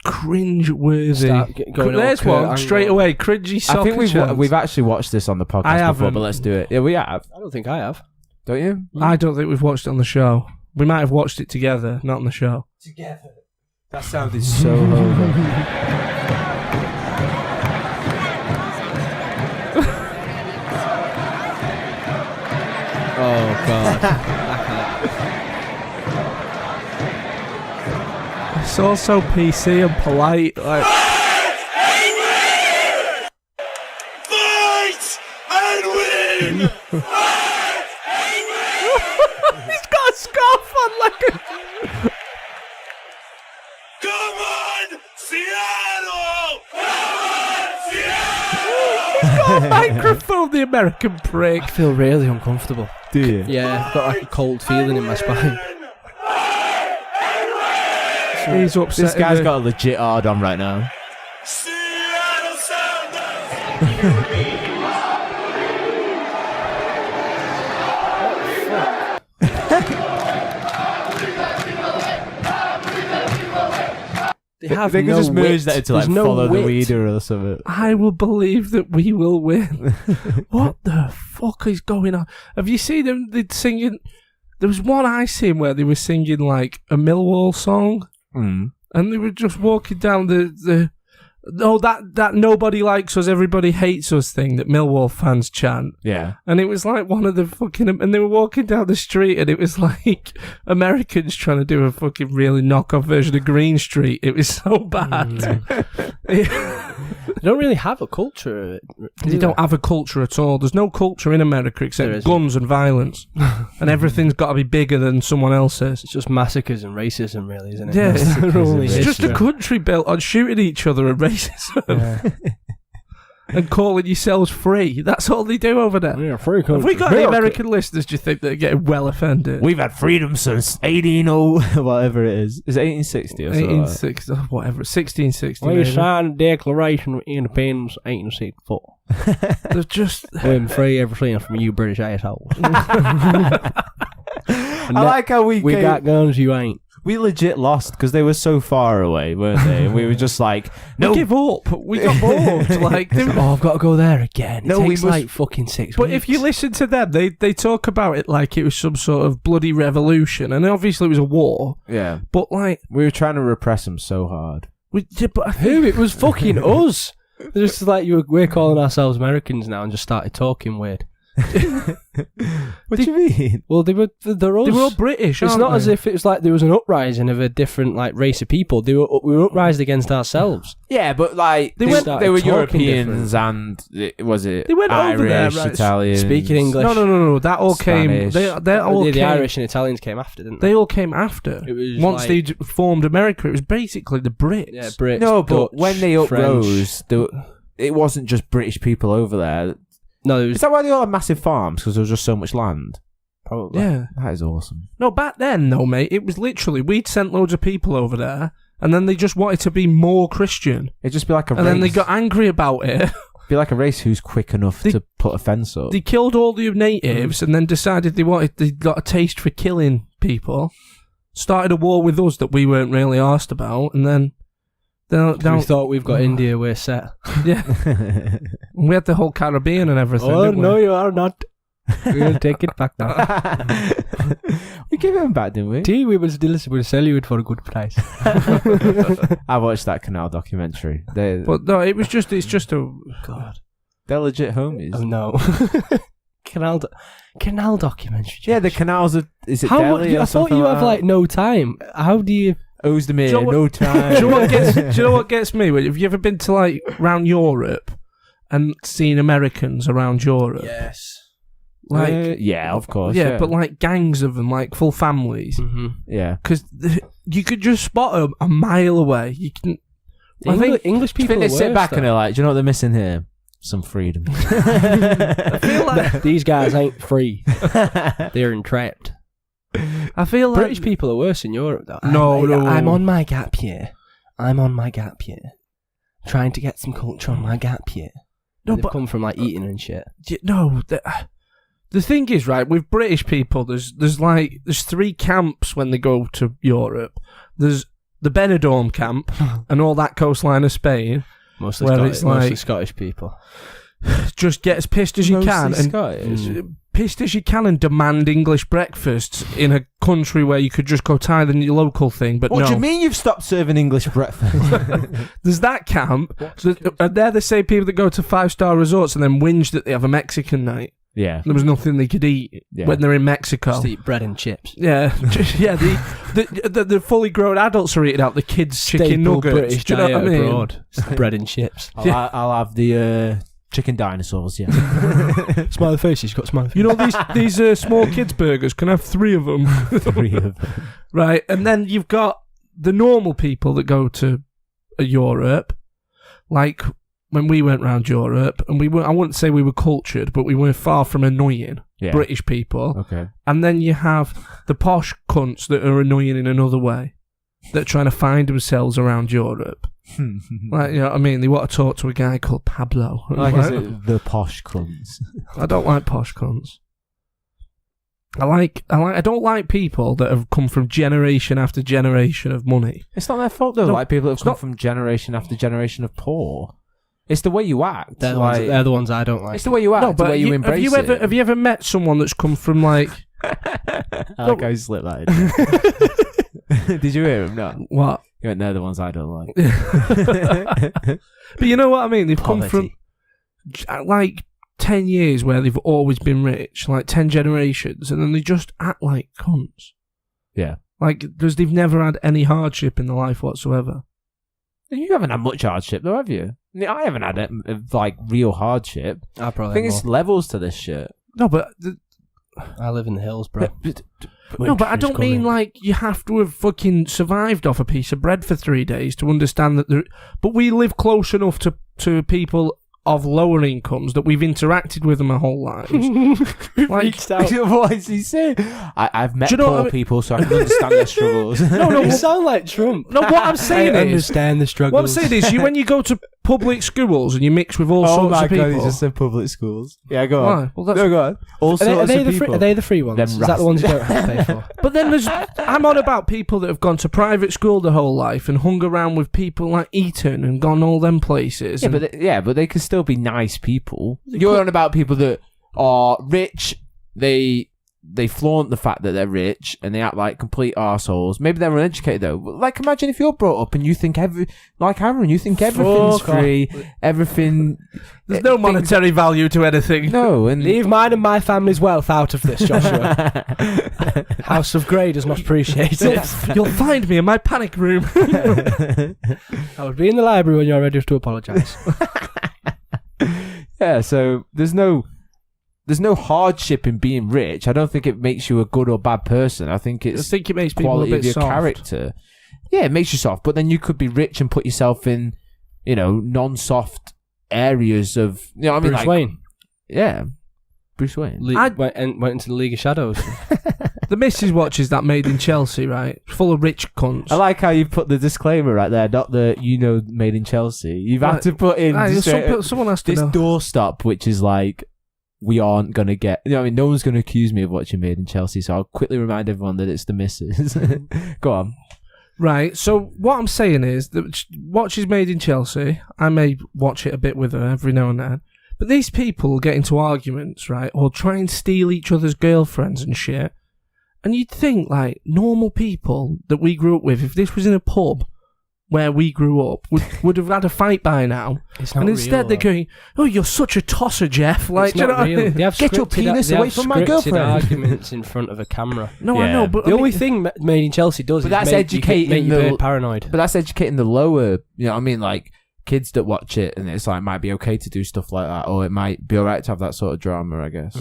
cringe-worthy. There's all one straight away. Cringy soccer I think chants. we've actually watched this on the podcast before, haven't. but let's do it. Yeah, we have. I don't think I have. Don't you? I don't think we've watched it on the show. We might have watched it together, not on the show. Together. That sounded so over. Oh God. It's all so PC and polite. Like, Fight and win! Fight and win! he's got a scarf on like a... Come on, Seattle! Come on, Seattle! He's got a microphone, the American prick. I feel really uncomfortable. Do you? Yeah, I've got like a cold feeling in my spine. He's upset. This guy's got a legit hard on right now. Seattle Sounders! They could just merge that into like follow the leader or something. I will believe that we will win. What the fuck is going on? Have you seen them singing? There was one I seen where they were singing like a Millwall song, and they were just walking down that nobody likes us, everybody hates us thing that Millwall fans chant. Yeah. And it was like one of the fucking... And they were walking down the street and it was like Americans trying to do a fucking really knockoff version of Green Street. It was so bad. They don't really have a culture. They don't have a culture at all. There's no culture in America There except isn't. guns and violence. And everything's got to be bigger than someone else's. It's just massacres and racism, really, isn't it? Yeah, That's the only it's just a history. country built on shooting each other and racism. Yeah. And calling yourselves free. That's all they do over there. Yeah, free Have country. we got any American listeners, do you think, that are getting well offended? We've had freedom since 1800, whatever it is. Is it 1860 or something? 1860, whatever, 1660. We maybe. signed the Declaration of Independence 1864. They're just... We're free everything from you British assholes. I like how we got guns, you ain't. We legit lost because they were so far away, weren't they? And we were just like, no. We give up. We got bored. Like, I've got to go there again. No, it we takes must- like fucking 6 but weeks. if you listen to them, they talk about it like it was some sort of bloody revolution. And obviously it was a war. Yeah. But like... We were trying to repress them so hard. But I think, Who? It was fucking us. It's just like we're calling ourselves Americans now and just started talking weird. What do you mean? Well, they're us. they were all British, It's aren't not they? as if it was like there was an uprising of a different like race of people. We were uprised against ourselves. Yeah, but like They they, went- they were talking Europeans and was it They went Irish, over there, right? Italians, Speaking English. No. That all came... Spanish. They all the came... Irish and Italians came after, didn't they? They all came after. It was Once like- they'd formed America, it was basically the Brits. Yeah, Brits. No, but Dutch, when they French. uprose, it wasn't just British people over there. No, it Is was that why they all had massive farms? Because there was just so much land. probably. Yeah. That is awesome. No, back then, though, mate, it was literally, we'd sent loads of people over there, and then they just wanted to be more Christian. It'd just be like a And race. then they got angry about it. be like a race who's quick enough to put a fence up. They killed all the natives and then decided they got a taste for killing people. Started a war with us that we weren't really arsed about, and then... We thought we've got India, we're set. Yeah. We had the whole Caribbean and everything. Oh, didn't we? no, you are not. We'll take it back now. We gave him back, didn't we? Tea, we will sell you it for a good price. I watched that Canal documentary. But no, it's just a... God. They're legit homies. Oh, no. Canal documentary. Yeah, the canals are... Is it How Delhi or I thought something you like have that? like no time. How do you... Ozdemir, Do you know what- no time. Do you know what gets me? Have you ever been to like round Europe and seen Americans around Europe? Yes. Like yeah, of course. yeah, but like gangs of them, like full families. Mm-hmm. Yeah. Because you could just spot them a mile away. You can. I think English Do you people think they are sit worse, back and though. they're like, do you know what they're missing here? Some freedom. I feel like These guys ain't free. They're entrapped. I feel like British people are worse in Europe, though. No. I'm on my gap year. Trying to get some culture on my gap year. No, They've but come from like eating and shit. no. The thing is, right, with British people, there's 3 camps when they go to Europe. There's the Benidorm camp and all that coastline of Spain, Mostly where Scottish, it's mostly like- Scottish people. just get as pissed as you can and Scottish. pissed as you can and demand English breakfasts in a country where you could just go tie the local thing, but What no. do you mean you've stopped serving English breakfast? There's that camp. They're the same people that go to 5-star resorts and then whinge that they have a Mexican night. Yeah. There was nothing they could eat Yeah. when they're in Mexico. Just eat bread and chips. Yeah, yeah. The fully grown adults are eating out the kids' chicken Staple nuggets. British Do you know what I diet mean? abroad. Bread and chips. I'll have the chicken dinosaurs, yeah. Smiley face, he's got smiley face. You know these small kids burgers can have 3 of them, 3 of them. right? And then you've got the normal people that go to Europe, like when we went round Europe, and I wouldn't say we were cultured, but we were far from annoying Yeah. British people. Okay. And then you have the posh cunts that are annoying in another way, that are trying to find themselves around Europe. Like, you know what I mean? They want to talk to a guy called Pablo. Like I said, the posh cunts. I don't like posh cunts. I don't like people that have come from generation after generation of money. It's not their fault though. No, Like people that have it's come not- from generation after generation of poor. It's the way you act. They're, like, the ones I don't like. it's the way you act. No, the but way you embrace have you ever met someone that's come from like I like how you slipped that in. Did you hear him? No. what? You went, they're the ones I don't like. But you know what I mean? They've come from Poverty. like 10 years where they've always been rich, like 10 generations, and then they just act like cunts. Yeah. Like, because they've never had any hardship in their life whatsoever. You haven't had much hardship though, have you? I haven't had it, like real hardship. I I probably think have it's more. levels to this shit. No, but I live in the hills, bro. no, but I don't mean like. like you have to have fucking survived off a piece of bread for 3 days to understand that there. But we live close enough to people of lower incomes that we've interacted with them our whole lives. Like, What is he saying? I've met Do you know what poor I mean? people, so I can understand their struggles. no, You what- sound like Trump. no. What I'm saying I is, understand the struggles. what I'm saying is, when you go to public schools and you mix with all sorts of people. he just said public schools. Yeah, go on. Why? Well, that's, No, go on. All Are sorts they of the people. free, are they the free ones? Them Is that the ones you don't have to pay for? But then I'm on about people that have gone to private school their whole life and hung around with people like Eton and gone all them places. Yeah, and- but they can still be nice people. You're on about people that are rich. They flaunt the fact that they're rich and they act like complete arseholes. Maybe they're uneducated though. Like imagine if you're brought up and you think like Aaron, you think everything's Fuck off. free, everything. There's no things- monetary value to anything. No, and Leave mine and my family's wealth out of this, Joshua. House of Grey does not appreciate it. You'll find me in my panic room. I would be in the library when you're ready to apologise. yeah. So there's no hardship in being rich. I don't think it makes you a good or bad person. I think I it's think it makes people a quality bit of your soft. character. Yeah, it makes you soft, but then you could be rich and put yourself in, non-soft areas of, I mean, Bruce like, Wayne. Yeah, Bruce Wayne. I'd- Went into the League of Shadows. The missus watches that Made in Chelsea, right? Full of rich cunts. I like how you put the disclaimer right there, not the made in Chelsea. You've had Right. to put in Aye, just someone has to this know. doorstop, which is like, we aren't going to get... no one's going to accuse me of watching Made in Chelsea, so I'll quickly remind everyone that it's the missus. Go on. Right, so what I'm saying is that watches Made in Chelsea. I may watch it a bit with her every now and then. But these people get into arguments, right? Or try and steal each other's girlfriends and shit. And you'd think, like, normal people that we grew up with, if this was in a pub where we grew up, would have had a fight by now. It's not And instead real, they're though. going, oh, you're such a tosser, Jeff. Like, It's do you know not what I real. mean? They have Get your scripted- penis they away have from my scripted girlfriend. arguments in front of a camera. No, I Yeah. know, but The I only mean- thing Made in Chelsea does But is that's make you educating a the- bit paranoid. But that's educating the lower, you know what I mean? Like, kids that watch it and it's like, might be okay to do stuff like that, or it might be alright to have that sort of drama, I guess.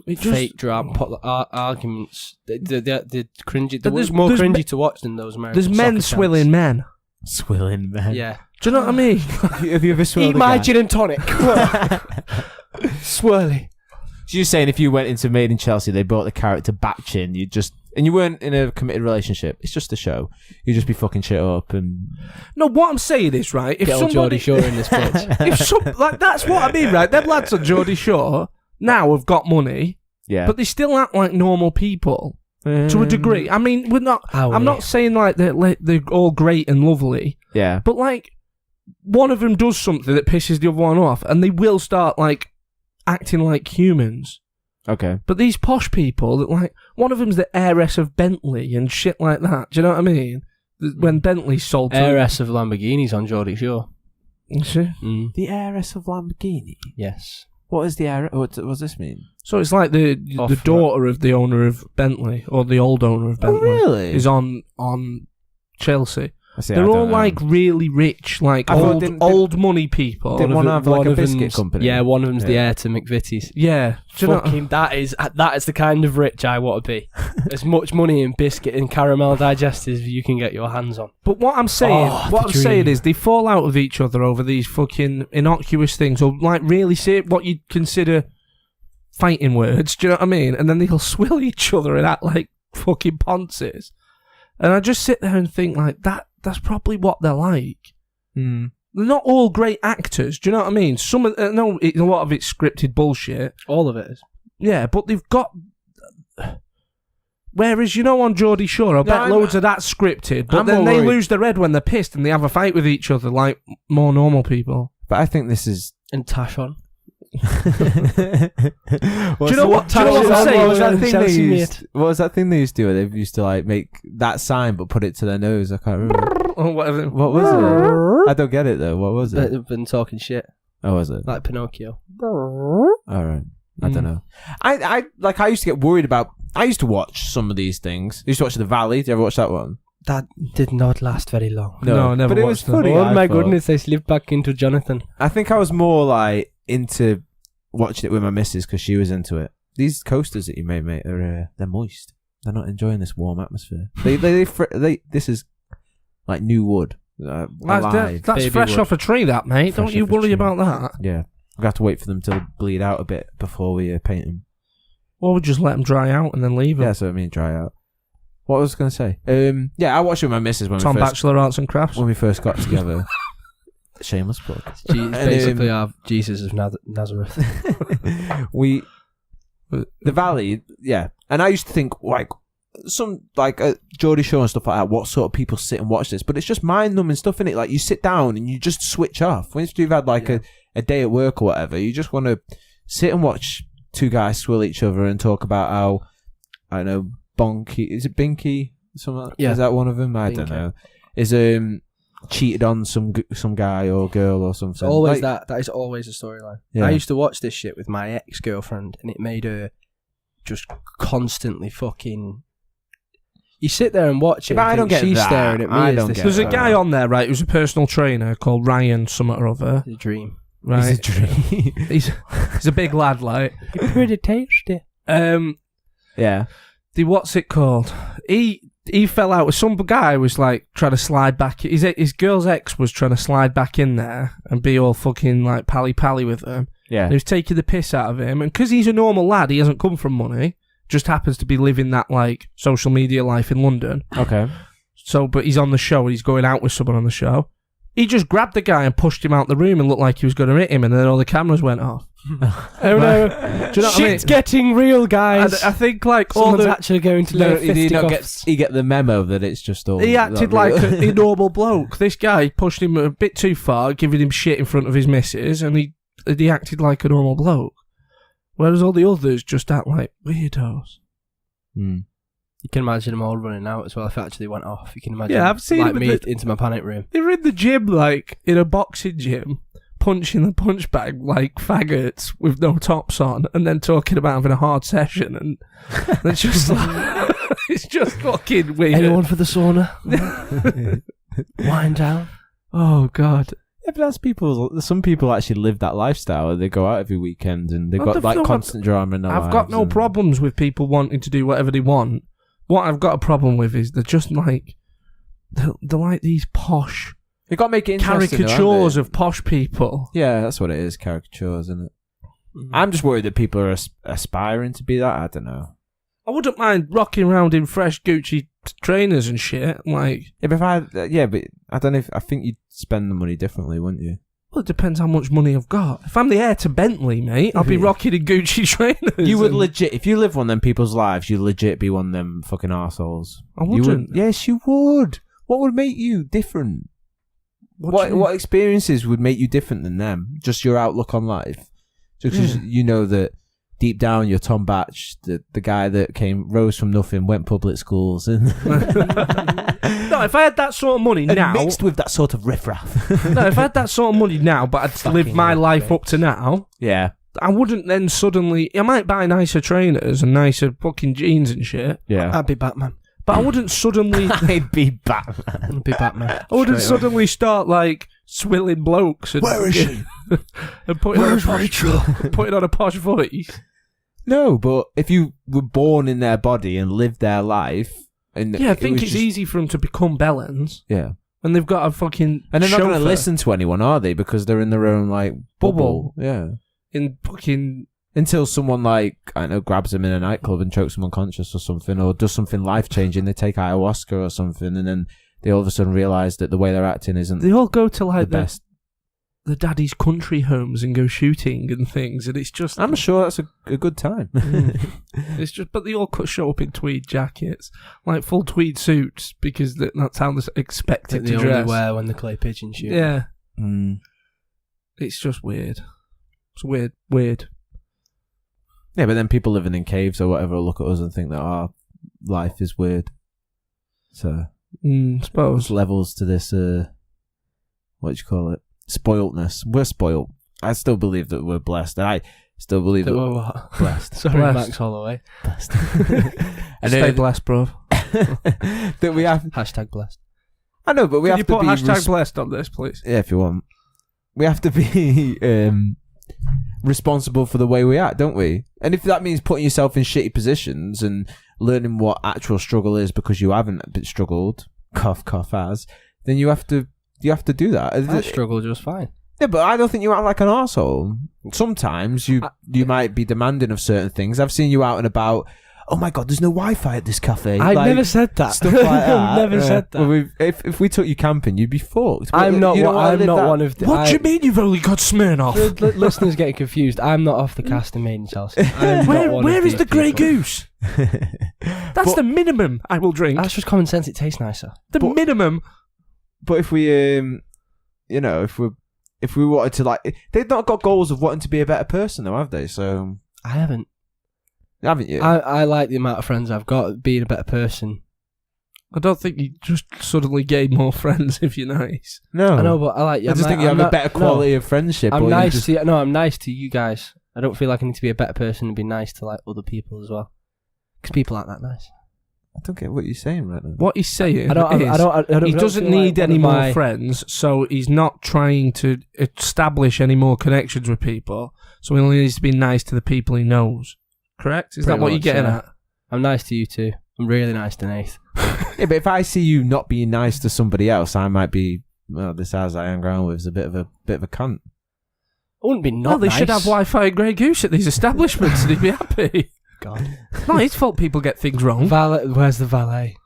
it just- Fake drama, arguments. The cringy. But There's there's- more there's cringy to watch than those American There's men soccer swilling chants. men. Swilling, man. Yeah. Do you know what I mean? Have you ever swilled Eat a my guy? gin and tonic. Swirly. So you're saying if you went into Made in Chelsea, they brought the character Batchin, and you weren't in a committed relationship, it's just a show, you'd just be fucking shit up and... No, what I'm saying is, right, if Get old somebody... Geordie Shore in this bitch. if some, like, that's what I mean, right? Them lads on Geordie Shore now have got money, Yeah. but they still act like normal people. to a degree. I mean, we're not. I'm not saying like they're all great and lovely. Yeah. But like, one of them does something that pisses the other one off, and they will start like acting like humans. Okay. But these posh people, that like, one of them's the heiress of Bentley and shit like that. Do you know what I mean? When Bentley sold heiress of Lamborghinis on Geordie Shore. Is she? The heiress of Lamborghini. Yes. What is the heiress? What does this mean? So it's like the daughter of the owner of Bentley, or the old owner of Bentley. Oh, really? Is on Chelsea. See, they're all like really rich, like old money people. Didn't one have like a biscuit company? Yeah, one of them's the heir to McVitie's. Yeah, fucking that is the kind of rich I want to be. As much money in biscuit and caramel digestives as you can get your hands on. But what I'm saying, is they fall out of each other over these fucking innocuous things, or like really say what you'd consider fighting words. Do you know what I mean? And then they'll swill each other and act like fucking ponces. And I just sit there and think like that. That's probably what they're like. They're not all great actors. Do you know what I mean? A lot of it's scripted bullshit. All of it is. Yeah, but they've got. Whereas, on Geordie Shore, I bet loads of that's scripted, but then they lose their head when they're pissed and they have a fight with each other like more normal people. But I think this is. And Tashon. Do you know what I'm saying? What was that thing they used to do? Where they used to like make that sign but put it to their nose. I can't remember. Or whatever. What was it? I don't get it though. What was it? They've been talking shit. Oh, was it? Like Pinocchio. All right. I don't know. I used to get worried about. I used to watch some of these things. I used to watch The Valley. Did you ever watch that one? That did not last very long. No, never. But it was funny. Oh my goodness! I slipped back into Jonathan. I think I was more like into watching it with my missus because she was into it. These coasters that you made, mate, are they're moist. They're not enjoying this warm atmosphere. This is like new wood. That's fresh wood. off a tree, that mate. Don't you worry about that. Yeah, we have to wait for them to bleed out a bit before we paint them. Or we just let them dry out and then leave them. Yeah, so I mean dry out. What was I going to say? Yeah, I watched it with my missus when Tom Bachelor Arts and Crafts. When we first got together. Shameless plug. Basically, our Jesus of Nazareth. The Valley, yeah. And I used to think, like, some, like, Geordie Shore and stuff like that, what sort of people sit and watch this? But it's just mind-numbing stuff, innit? Like, you sit down and you just switch off. Once you've had, like, a day at work or whatever, you just want to sit and watch two guys swill each other and talk about how, I don't know, Bonky, is it Binky? Something like that? Yeah. Is that one of them? I don't know. Is cheated on some guy or girl or something. It's always that is always a storyline. Yeah. I used to watch this shit with my ex-girlfriend and it made her just constantly fucking... You sit there and watch it. But I don't get she's that. staring at me. I don't get There's a guy on there, right, who's a personal trainer called Ryan something or other. It's a dream. Right. He's a dream. he's a big lad, like. Pretty tasty. Yeah. What's it called? He fell out with some guy was like trying to slide back. His girl's ex was trying to slide back in there and be all fucking like pally with him. Yeah. And he was taking the piss out of him, and because he's a normal lad, he hasn't come from money. Just happens to be living that like social media life in London. Okay. So, but he's on the show. He's going out with someone on the show. He just grabbed the guy and pushed him out the room and looked like he was going to hit him, and then all the cameras went off. Oh no! Do you know what I mean? Shit's getting real, guys. I think like someone's actually going to learn he get the memo that it's just all. He acted like a normal bloke. This guy pushed him a bit too far, giving him shit in front of his missus, and he acted like a normal bloke. Whereas all the others just act like weirdos. You can imagine them all running out as well if it actually went off. You can imagine. Yeah, I've seen like them me into my panic room. They were in the gym, like in a boxing gym, punching the punch bag like faggots with no tops on, and then talking about having a hard session, and it's just like it's just fucking weird. Anyone for the sauna? Wind down. Oh god. Yeah, but that's people. Some people actually live that lifestyle. They go out every weekend and they've got like constant drama in their lives. I've got no problems with people wanting to do whatever they want. What I've got a problem with is they're just like they're like these posh. You've got to make it caricatures of posh people. Yeah, that's what it is. Caricatures, isn't it? I'm just worried that people are aspiring to be that. I don't know. I wouldn't mind rocking around in fresh Gucci trainers and shit. Like, but I don't know. I think you'd spend the money differently, wouldn't you? Well, it depends how much money I've got. If I'm the heir to Bentley, mate, I'll be rocking in Gucci trainers. You would legit, if you live one of them people's lives, you'd legit be one of them fucking arseholes. I wouldn't. Yes, you would. What would make you different? What experiences would make you different than them? Just your outlook on life. Just because you know that deep down you're Tom Batch, the guy that rose from nothing, went public schools, and No, if I had that sort of money and now, mixed with that sort of riffraff. no, if I had that sort of money now, but I'd lived my life up to now, Yeah, I wouldn't then suddenly. I might buy nicer trainers and nicer fucking jeans and shit, yeah. I'd be Batman. but I wouldn't suddenly. I'd be Batman. I'd be Batman. I wouldn't Straight up. suddenly start like swilling blokes. And, Where is she? And putting Where's on a Rachel? putting on a posh voice. No, but if you were born in their body and lived their life, and Yeah, I think was it's just- easy for them to become bellends, Yeah, and they've got a fucking and they're not going to chauffeur listen to anyone, are they? Because they're in their own like bubble. Yeah. in fucking. Until someone like, I don't know, grabs them in a nightclub and chokes them unconscious or something, or does something life changing. They take ayahuasca or something, and then they all of a sudden realise that the way they're acting isn't They all go to the like best. the daddy's country homes and go shooting and things, and it's just. I'm sure that's a good time. It's just, but they all show up in tweed jackets, like full tweed suits, because that's how they're expected That to they dress. only wear when the clay pigeon shoot. Yeah, Mm. it's just weird. It's weird. Yeah, but then people living in caves or whatever look at us and think that our life is weird. So Suppose. there's levels to this. What do you call it? Spoiltness. We're spoiled. I still believe that we're blessed. And I still believe that That we're were what? blessed. Sorry, Blessed. Max Holloway. blessed. And stay blessed, bro. that we have. Hashtag blessed. I know, but we Can have you to put be hashtag blessed on this, please? Yeah, if you want. We have to be responsible for the way we act, don't we? And if that means putting yourself in shitty positions and learning what actual struggle is because you haven't been struggled, cough has, then you have to do that. I struggle just fine. Yeah, but I don't think you act like an arsehole. Sometimes you might be demanding of certain things. I've seen you out and about. Oh my god, there's no Wi-Fi at this cafe. I've Like, never said that. stuff like that. I've never said that. Well, if we took you camping, you'd be fucked. I'm not. You don't wanna I'm live not that- one of the. What do you mean you've only got Smirnoff? The listeners getting confused. I'm not off the cast in Maiden's House. I'm not one Where of is these the Grey people. Goose? That's the minimum I will drink. That's just common sense. It tastes nicer. The minimum. But if we, if we wanted to, like, they've not got goals of wanting to be a better person, though, have they? So I haven't. haven't you? I like the amount of friends I've got. Being a better person. I don't think you just suddenly gain more friends if you're nice. No, I know, but I like. I just think you have a better quality of friendship. I'm or you nice just- to. No, I'm nice to you guys. I don't feel like I need to be a better person and be nice to like other people as well. Because people aren't that nice. I don't get what you're saying right now. What he's saying I don't. is I don't. he doesn't feel like need one any of more my- friends, so he's not trying to establish any more connections with people. So he only needs to be nice to the people he knows. Correct? Is Pretty that what you're much, getting yeah. at? I'm nice to you too. I'm really nice to Nath. Yeah, but if I see you not being nice to somebody else, I might be. Well, this house I hang around with is a bit of a cunt. I wouldn't be not Well, they nice. should have Wi-Fi and Grey Goose at these establishments and he'd be happy. God. Not his fault people get things wrong. Valet. Where's the valet?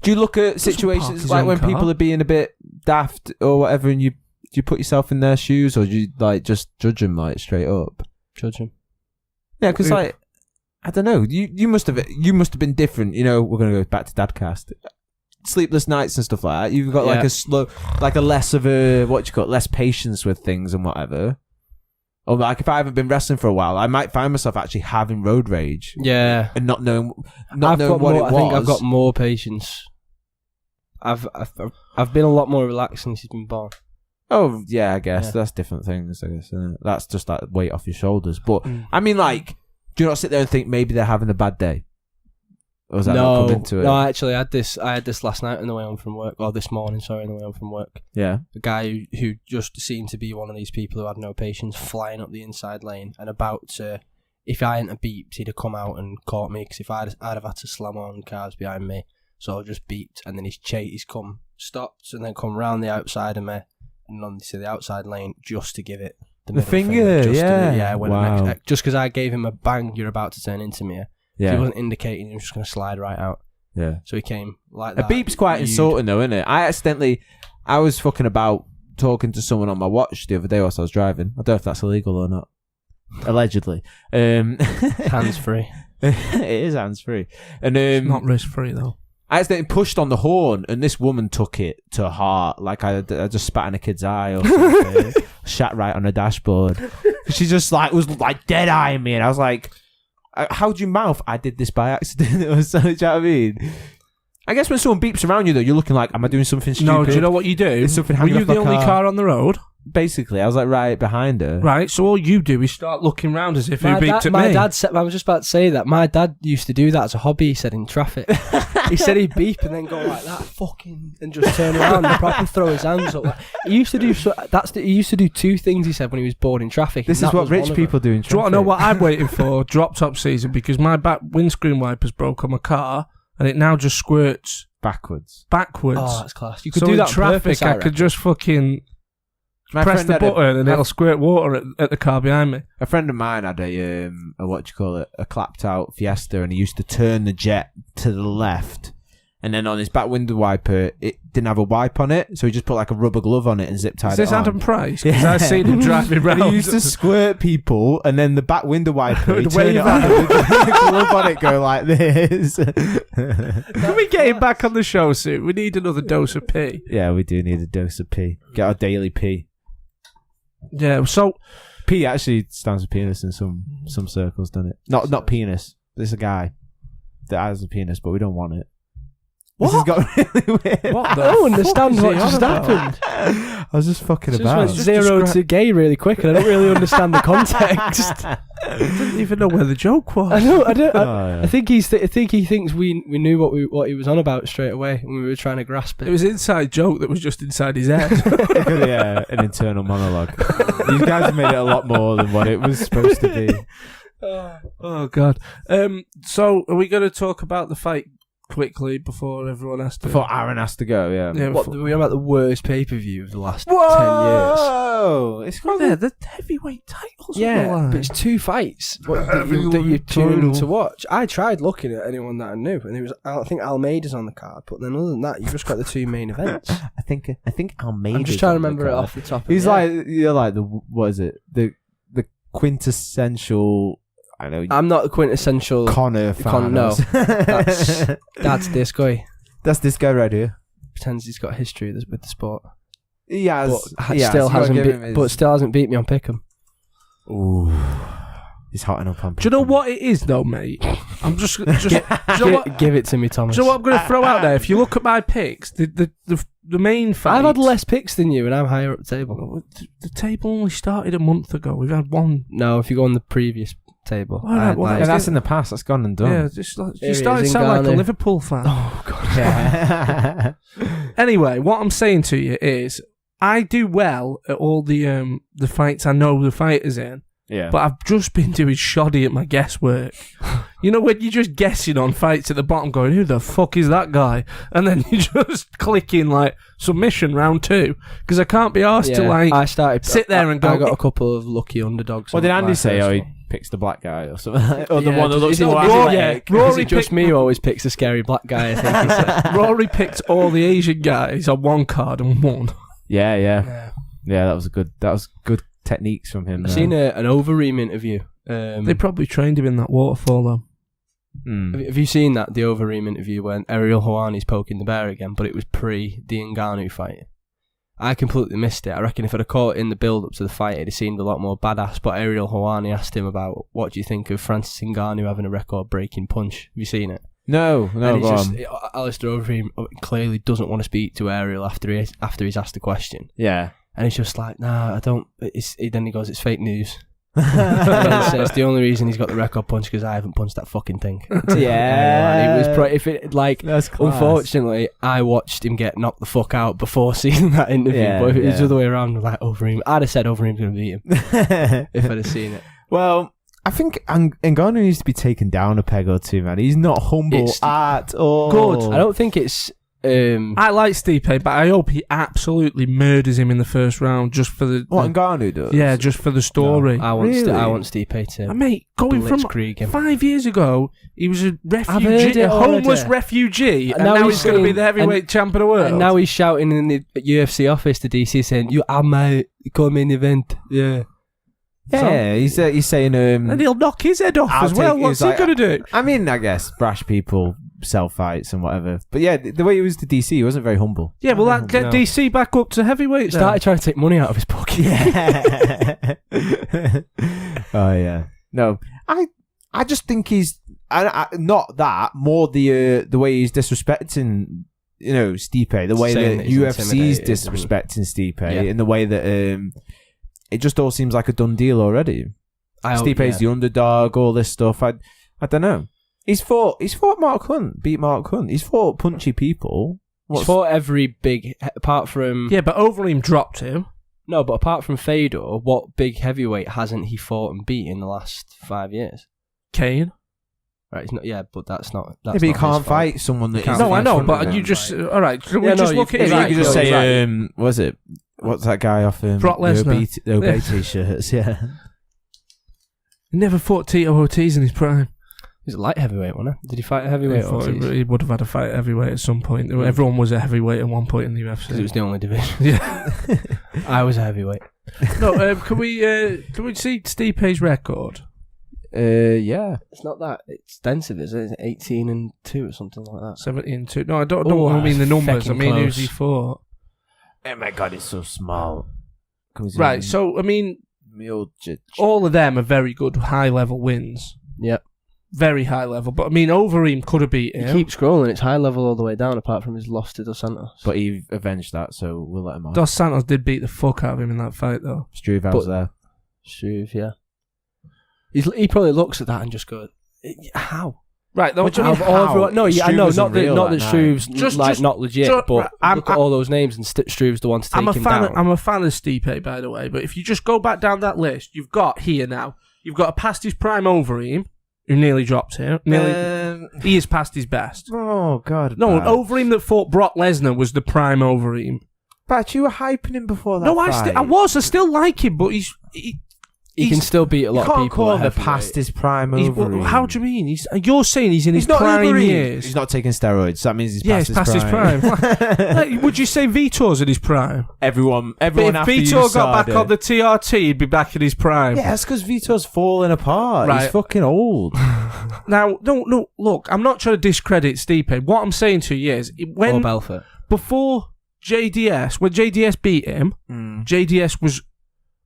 Do you look at park situations his like own when car. people are being a bit daft or whatever, and do you put yourself in their shoes, or do you like just judge them like straight up? Judge him. Yeah, because like I don't know, you must have been different. You know, we're gonna go back to Dadcast. Sleepless nights and stuff like that. You've got like a less of a less patience with things and whatever. Or like if I haven't been wrestling for a while, I might find myself actually having road rage Yeah. and not knowing I've what got it more, was. I think I've got more patience. I've been a lot more relaxed since he's been born. Oh yeah, I guess Yeah. that's different things. I guess isn't it? That's just like weight off your shoulders. But I mean, like, do you not sit there and think maybe they're having a bad day? Or does that not come into it? No, actually, I had this last night on the way home from work, or this morning, sorry, on the way home from work. Yeah. A guy who just seemed to be one of these people who had no patience, flying up the inside lane and about to, if I hadn't have beeped, he'd have come out and caught me, because if I'd have had to slam on cars behind me, so I just beeped, and then he's come, stopped, and then come round the outside of me, and onto the outside lane, just to give it the middle finger, just yeah. when Wow. just because I gave him a bang, you're about to turn into me. Yeah. He wasn't indicating, he was just going to slide right out. Yeah. So he came like A that. beep's quite You'd- insulting though, isn't it? I was fucking about talking to someone on my watch the other day whilst I was driving. I don't know if that's illegal or not. Allegedly. Hands free. It is hands free. And It's not risk free though. I accidentally pushed on the horn, and this woman took it to heart. Like I just spat in a kid's eye or something. Shat right on the dashboard. She just was dead eyeing me, and I was like, "How'd you mouth? I did this by accident." It was so. Do you know what I mean? I guess when someone beeps around you, though, you're looking like, "Am I doing something stupid?" No, do you know what you do? Is something Were hanging you off my the only car on the road? Basically, I was like right behind her. Right, so all you do is start looking round as if you beeped at my me. dad said, I was just about to say that. My dad used to do that as a hobby, he said, in traffic. He said he'd beep and then go like that, and just turn around and probably throw his hands up. He used to do he used to do two things, he said, when he was bored in traffic. This is what rich people do in traffic. Do you want to know what I'm waiting for? Drop top season, because my back windscreen wipers broke on my car and it now just squirts backwards. Oh, that's class. You could so do in that on traffic, purpose, I could just fucking press the button and it'll squirt water at the car behind me. A friend of mine had a clapped out Fiesta, and he used to turn the jet to the left, and then on his back window wiper, it didn't have a wipe on it, so he just put like a rubber glove on it and zip tied it on. Is this Adam Price? Because I've seen him driving around. He used to squirt people, and then the back window wiper, he'd turn wave it on, and the glove on it go like this. Can we get him back on the show soon? We need another dose of pee. Yeah, we do need a dose of pee. Get our daily pee. Yeah, so P actually stands for penis in some circles, doesn't it? Not penis. There's a guy that has a penis, but we don't want it. What? This has got really weird. What I don't understand what just about? happened. I was just fucking Just about. went 0 to gay really quick, and I don't really understand the context. I didn't even know where the joke was. I don't. Oh, yeah. I think he thinks we knew what he was on about straight away when we were trying to grasp it. It was an inside joke that was just inside his head. Yeah, an internal monologue. These guys have made it a lot more than what it was supposed to be. Oh God. So are we going to talk about the fight quickly before everyone has to? Before Aaron has to go, yeah. What, we're about the worst pay-per-view of the last 10 years. Whoa! It's got the heavyweight titles. Yeah, but it's two fights that you tune in to watch. I tried looking at anyone that I knew, and I think Almeida's on the card, but then other than that, you've just got the two main events. I think Almeida. I'm just trying to remember it off the top of He's my head. like the what is it? The quintessential. I know. I'm not the quintessential Connor fan. No, that's this guy. That's this guy right here. Pretends he's got history with the sport. He has. Still hasn't beat me on Pick'em. Ooh, he's hotting up on. Do you know what it is though, mate? I'm just. Give it to me, Thomas. Do you know what I'm going to throw out there? If you look at my picks, the main fight. I've had less picks than you, and I'm higher up the table. The table only started a month ago. We've had one. No, if you go on the previous table. That's in the past. That's gone and done. Yeah, you started to sound like a Liverpool fan. Oh God. Yeah. Anyway, what I'm saying to you is, I do well at all the fights I know the fighters in. Yeah. But I've just been doing shoddy at my guesswork. You know when you're just guessing on fights at the bottom, going, "Who the fuck is that guy?" And then you just click in like submission round 2 because I can't be asked to sit there and go. I got a couple of lucky underdogs. What did Andy say? Oh, he picks the black guy or something, or the one that looks Rory just me who always picks the scary black guy. I think he said. Rory picked all the Asian guys on one card and won. Yeah. That was good techniques from him. I've seen an Overeem interview. They probably trained him in that waterfall though. Have you seen that, the Overeem interview when Ariel Helwani's poking the bear again, but it was pre the Ngannou fight? I completely missed it. I reckon if I'd have caught it in the build-up to the fight, it'd have seemed a lot more badass, but Ariel Helwani asked him about, what do you think of Francis Ngannou having a record-breaking punch? Have you seen it? No, Alistair Overeem clearly doesn't want to speak to Ariel after he's asked the question. Yeah. And he's just like, nah, I don't. Then he goes, it's fake news. And he says the only reason he's got the record punch because I haven't punched that fucking thing. Yeah. Unfortunately, I watched him get knocked the fuck out before seeing that interview. Yeah, but if it was the other way around, like Overeem, I'd have said Overeem's going to beat him if I'd have seen it. Well, I think Ngannou needs to be taken down a peg or two, man. He's not humble at all. Good. I don't think it's I like Stipe, but I hope he absolutely murders him in the first round just for the... What Ngannou does? Yeah, just for the story. No, I want Really? I want Stipe to. Mate, going from blitzkrieg him. 5 years ago, he was a heard refugee, it a homeless already. refugee, and now now he's he's going to be saying- the heavyweight champ of the world. And now he's shouting in the UFC office to DC saying, "You are my main event." Yeah. Yeah, he's saying... and he'll knock his head off I'll as well. take- What's he's he like- going to do? I mean, I guess brash people sell fights and whatever. But yeah, the way he was to DC, he wasn't very humble. Yeah, well, that get No. DC back up to heavyweight then. Started trying to take money out of his pocket. Yeah. Oh yeah. No, I just think he's not that. More the way he's disrespecting, Stipe. The way Saying that that he's UFC's intimidated disrespecting Stipe, Yeah. in the way that it just all seems like a done deal already. Stipe's the underdog. All this stuff. I don't know. He's fought Mark Hunt, beat Mark Hunt. He's fought punchy people. He's fought every big, apart from... Yeah, but Overeem dropped him. No, but apart from Fedor, what big heavyweight hasn't he fought and beat in the last 5 years? Kane. Right, he's not, yeah, but that's not... Yeah, That's but you not can't his fault. fight someone that Can't is. No, I in know, front of but him. you just... Right. All right, can we Yeah, just no, look at you- his Yeah, right, you could just record? say, Right. was it? What's that guy off Brock Lesnar. the Obey t-shirts? Yeah. He never fought Tito Ortiz in his prime. He's a light heavyweight, wasn't he? Did he fight a heavyweight? I thought he would have had a fight at heavyweight at some point. Everyone was a heavyweight at one point in the UFC. Because it was the only division. Yeah. I was a heavyweight. No, can we see Stipe's record? Yeah. It's not that extensive, is it? It's 18-2 or something like that. 17-2. No, I don't Oh, I mean the that's numbers. I fecking mean who's close. he fought. Oh my god, it's so small. Right, so I mean, all of them are very good high level wins. Yep. Very high level. But I mean, Overeem could have beat He him. keeps scrolling. It's high level all the way down, apart from his loss to Dos Santos. But he avenged that, so we'll let him off. Dos Santos did beat the fuck out of him in that fight, though. Struve was there. Struve, yeah. He probably looks at that and just goes, "How?" Right, though. What do you mean, Out of all how? everyone- no, yeah, I Struve know, wasn't not that real not that that night. Struve's Just- not legit, right, but I'm- look at all those names and Struve's the one to take him down. I'm a fan of Stipe, by the way. But if you just go back down that list, you've got here now. You've got a past his prime Overeem, who nearly dropped him. He is past his best. Oh god. No, Bat. Overeem that fought Brock Lesnar was the prime Overeem. Bat, you were hyping him before that. No, fight. I still like him, but He can still beat a You lot of can't people. call at him the heavyweight. past his prime he's Overeem. how do you mean? You're saying he's in his not prime Overeem. years. He's not taking steroids. That means he's Yeah, past he's past his prime. Like, would you say Vitor's in his prime? everyone But if after Vitor got back USADA. on the TRT, he'd be back in his prime. Yeah, that's because Vitor's falling apart. Right. He's fucking old. Now, no, look, I'm not trying to discredit Stipe. What I'm saying to you is, Or when Belfort. before JDS, when JDS beat him, JDS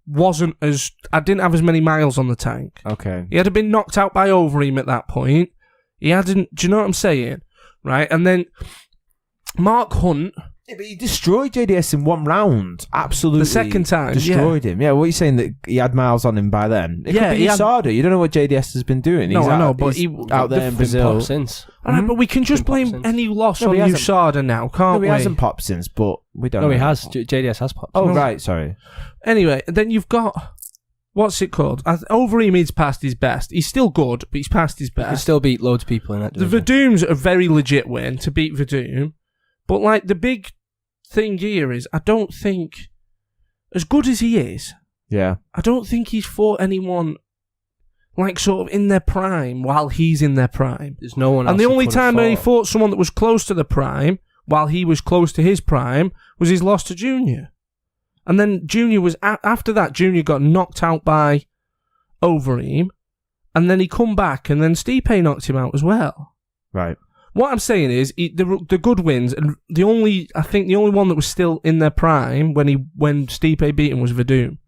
wasn't as... I didn't have as many miles on the tank. Okay. He had been knocked out by Overeem at that point. He hadn't... Do you know what I'm saying? Right? And then Mark Hunt... Yeah, but he destroyed JDS in one round. Absolutely. The second time, Destroyed him. Yeah, what are you saying, that he had miles on him by then? It Yeah, could be he had- USADA. You don't know what JDS has been doing. No, He's I know, out, but he's he- out there in Been Brazil. popped since. All right, but we can just Been blame popped since. any loss No, on he hasn't. USADA now, can't No, we? he hasn't popped since, but we don't No, know. he has. JDS has popped. Oh, No. right, sorry. Anyway, then you've got... What's it called? Overeem is past his best. He's still good, but he's past his He can best. still beat loads of people in that The division. Verdum's a very legit win to beat Verdum. But, like, the big thing here is, I don't think... As good as he is, Yeah. I don't think he's fought anyone, like, sort of in their prime while he's in their prime. There's no one else. And the who only could have time when he fought. fought someone that was close to the prime, while he was close to his prime, was his loss to Junior. And then Junior was... after that, Junior got knocked out by Overeem. And then he come back, and then Stipe knocked him out as well. Right. What I'm saying is, the good wins, and I think the only one that was still in their prime when Stipe beat him was Verdum.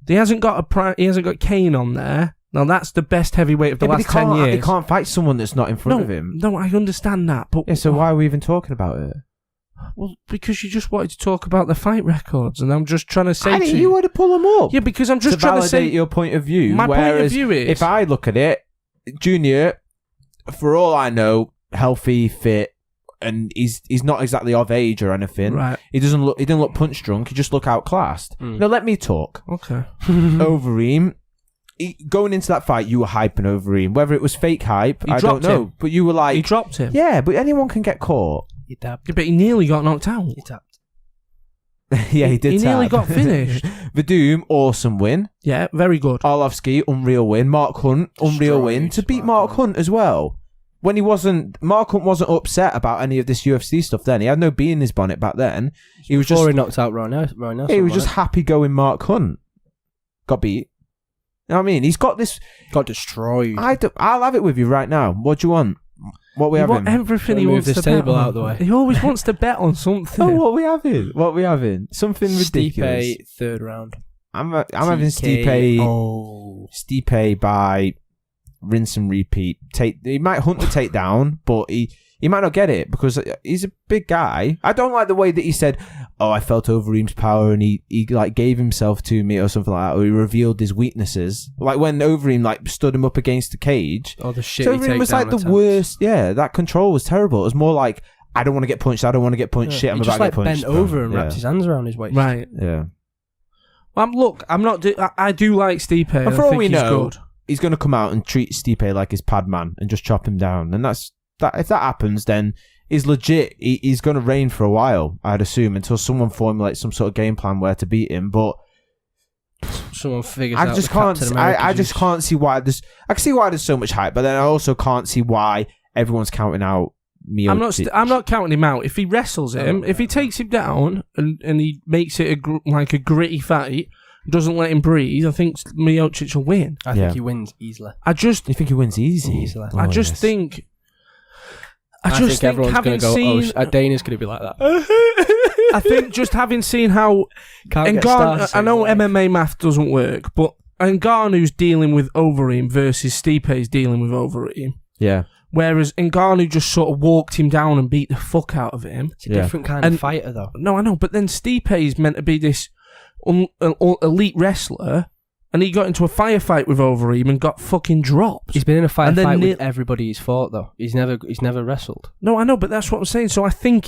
He hasn't got Kane on there. Now that's the best heavyweight of the last 10 years. He can't fight someone that's not in front of him. No, I understand that, but Yeah, so why are we even talking about it? Well, because you just wanted to talk about the fight records, and I'm just trying to say I to think you want to pull them up. yeah, because I'm just to trying to validate say your point of view. my point of whereas view is if I look at it, Junior, for all I know, healthy, fit, and he's not exactly of age or anything. right, He didn't look punch drunk. He just look outclassed. Now let me talk. okay, Overeem. Going into that fight, you were hyping Overeem. Whether it was fake hype, He I don't dropped know. him. But you were he like, dropped him. yeah, but anyone can get caught. He tapped. Yeah, but he nearly got knocked out. He tapped. Yeah, he did. He nearly tap. got finished. Vadum, awesome win. Yeah, very good. Arlovsky, unreal win. Mark Hunt, unreal win. To beat Mark Hunt as well. When Mark Hunt wasn't upset about any of this UFC stuff then. He had no bee in his bonnet back then. He was Before just... he knocked out Roy Nelson. He was just happy going Mark Hunt. Got beat. You know what I mean? He's got this... got destroyed. I'll have it with you right now. What do you want? What we You having? want everything he Move wants this to bet table on. out of the way. He always wants to bet on something. Oh, what we having? What we having? Something ridiculous. Stipe, third round. I'm having Stipe. Stipe by rinse and repeat. He might hunt the takedown, but he might not get it because he's a big guy. I don't like the way that he said, "Oh, I felt Overeem's power and he like gave himself to me" or something like that, or he revealed his weaknesses. Like when Overeem like stood him up against the cage. Oh, the shit. So Overeem was like the worst. Yeah, that control was terrible. It was more like, I don't want to get punched. I don't want to get punched. Shit, I'm he about just to like get punched. bent over and wrapped his hands around his waist. Right. Yeah. Look, I'm not. I do like Stipe. And I for all think we he's know, good. he's going to come out and treat Stipe like his pad man and just chop him down. And that's that. If that happens, then he's legit. He's going to reign for a while, I'd assume, until someone formulates some sort of game plan where to beat him. But Someone figures I out just the can't. Captain America I just juice. can't see why this. I can see why there's so much hype, but then I also can't see why everyone's counting out Miocic. I'm not counting him out. If he wrestles him, if he takes him down and he makes it like a gritty fight, doesn't let him breathe, I think Miocic will win. I think he wins easily. You think he wins easy? Easily. I just yes. think. I just think everyone's going to go, seen, Dana's going to be like that. I think just having seen how Can't get Ngannou, stars I know in life. MMA math doesn't work, but Ngannou's dealing with Overeem versus Stipe's dealing with Overeem. Yeah. Whereas Ngannou just sort of walked him down and beat the fuck out of him. It's a different kind of fighter, though. No, I know, but then Stipe's meant to be this elite wrestler, and he got into a firefight with Overeem and got fucking dropped. He's been in a And then fight with everybody he's fought, though. He's never wrestled. No, I know, but that's what I'm saying. So I don't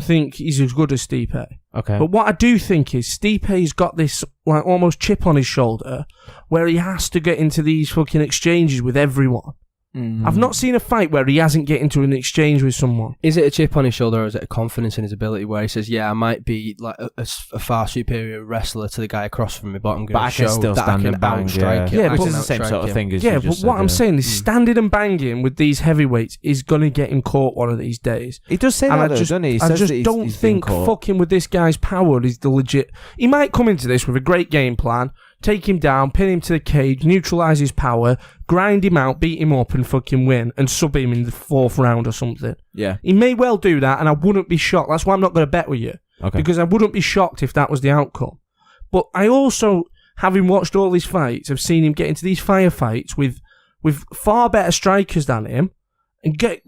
think he's as good as Stipe. Okay. But what I do think is Stipe's got this like almost chip on his shoulder where he has to get into these fucking exchanges with everyone. I've not seen a fight where he hasn't get into an exchange with someone. Is it a chip on his shoulder, or is it a confidence in his ability where he says, "Yeah, I might be like a far superior wrestler to the guy across from me, but I'm going to show still that I stand can and bang." outstrike him." Yeah, which but- is the same sort of thing as Yeah, you but just what said, I'm saying is standing and banging with these heavyweights is going to get him caught one of these days. He does say And that, though, doesn't he? He I says just that don't he's been think caught. fucking with this guy's power is the legit. He might come into this with a great game plan, take him down, pin him to the cage, neutralise his power, grind him out, beat him up and fucking win, and sub him in the 4th round or something. Yeah. He may well do that, and I wouldn't be shocked. That's why I'm not going to bet with you. Okay. Because I wouldn't be shocked if that was the outcome. But I also, having watched all these fights, have seen him get into these firefights with far better strikers than him, and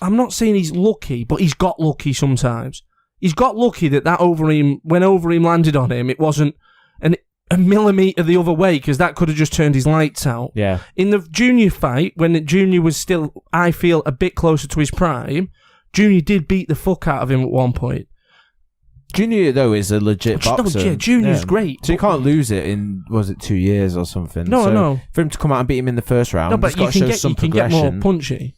I'm not saying he's lucky, but he's got lucky sometimes. He's got lucky that Overeem, when Overeem landed on him, it wasn't a millimetre the other way, because that could have just turned his lights out. Yeah. In the Junior fight, when Junior was still, I feel, a bit closer to his prime, Junior did beat the fuck out of him at one point. Junior, though, is a legit boxer. Yeah, Junior's great. So you can't lose it in, was it 2 years or something? No, so no. For him to come out and beat him in the first round, No, but he's got to show some you can get progression. more punchy.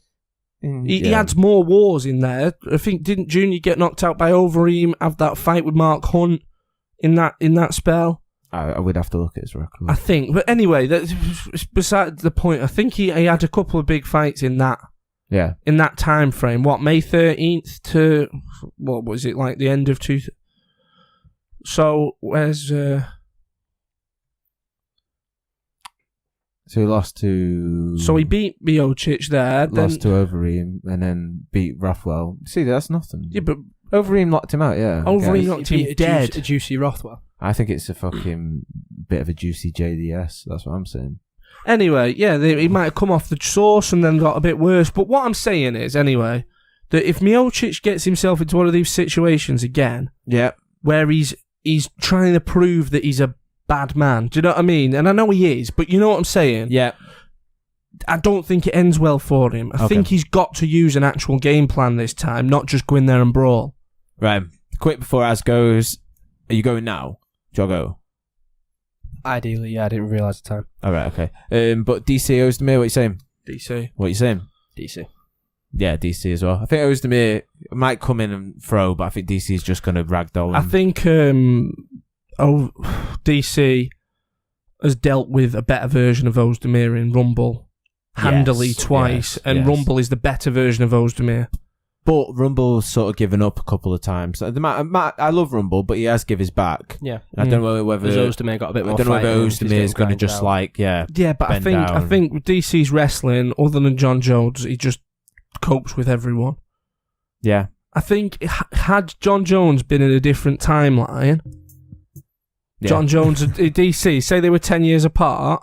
He Yeah. adds more wars in there. I think, didn't Junior get knocked out by Overeem, have that fight with Mark Hunt in that spell? I would have to look at his record. I think. But anyway, that's beside the point. I think he had a couple of big fights in that time frame. What, May 13th to, what was it, like the end of So, where's... So he lost to... So he beat Miocic there. Lost to Overeem and then beat Rothwell. See, that's nothing. Yeah, but Overeem knocked him out, yeah. Overeem Yeah. knocked him dead. A juicy Rothwell. I think it's a fucking bit of a juicy JDS. That's what I'm saying. Anyway, yeah, he might have come off the sauce and then got a bit worse. But what I'm saying is, anyway, that if Miocic gets himself into one of these situations again, where he's trying to prove that he's a bad man, do you know what I mean? And I know he is, but you know what I'm saying? Yeah. I don't think it ends well for him. I think he's got to use an actual game plan this time, not just go in there and brawl. Right. Quick before Az goes, are you going now? Do you go? Ideally, yeah, I didn't realise the time. All right, okay. But DCO's the mayor, what are you saying? DC. What are you saying? DC. Yeah, DC as well. I think Ozdemir might come in and throw, but I think DC is just going to ragdoll him. I think DC has dealt with a better version of Ozdemir in Rumble handily twice, and Rumble is the better version of Ozdemir. But Rumble's sort of given up a couple of times. I love Rumble, but he has give his back. Yeah. And I don't know whether Ozdemir got a bit more. I don't know whether Ozdemir is going to just Yeah, but I think with DC's wrestling, other than John Jones, he just copes with everyone. Yeah. I think had John Jones been in a different timeline, John Jones and DC, say they were 10 years apart,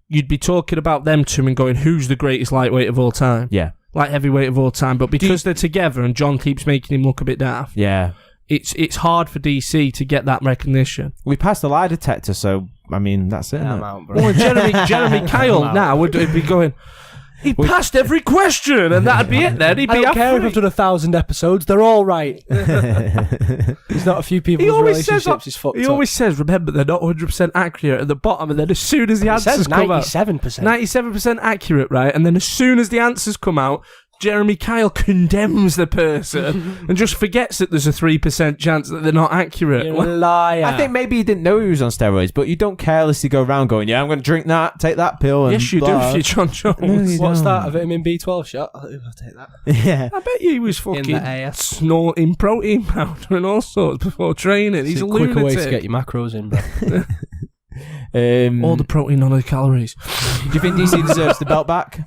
you'd be talking about them two and going, who's the greatest lightweight of all time? Yeah. Light heavyweight of all time. But because they're together and John keeps making him look a bit daft, it's hard for DC to get that recognition. We passed the lie detector, so, I mean, that's it. I'm out, bro. Well, Jeremy Kyle now would be going, he passed every question, and that'd be it then. He'd be I don't care if I've done 1,000 episodes, they're all right. There's not a few people whose relationships is fucked up. He always says, remember, they're not 100% accurate at the bottom, and then as soon as the answers come out... 97% accurate, right? And then as soon as the answers come out, Jeremy Kyle condemns the person and just forgets that there's a 3% chance that they're not accurate. You're a liar. I think maybe he didn't know he was on steroids, but you don't carelessly go around going, I'm going to drink that, take that pill, and yes, you blah. do, you John Jones. No, What's that? A vitamin B12 shot? I'll take that. Yeah. I bet he was fucking snorting protein powder and all sorts before training. He's a lunatic. Quicker way to get your macros in, bro. All the protein, none of the calories. Do you think DC deserves the belt back?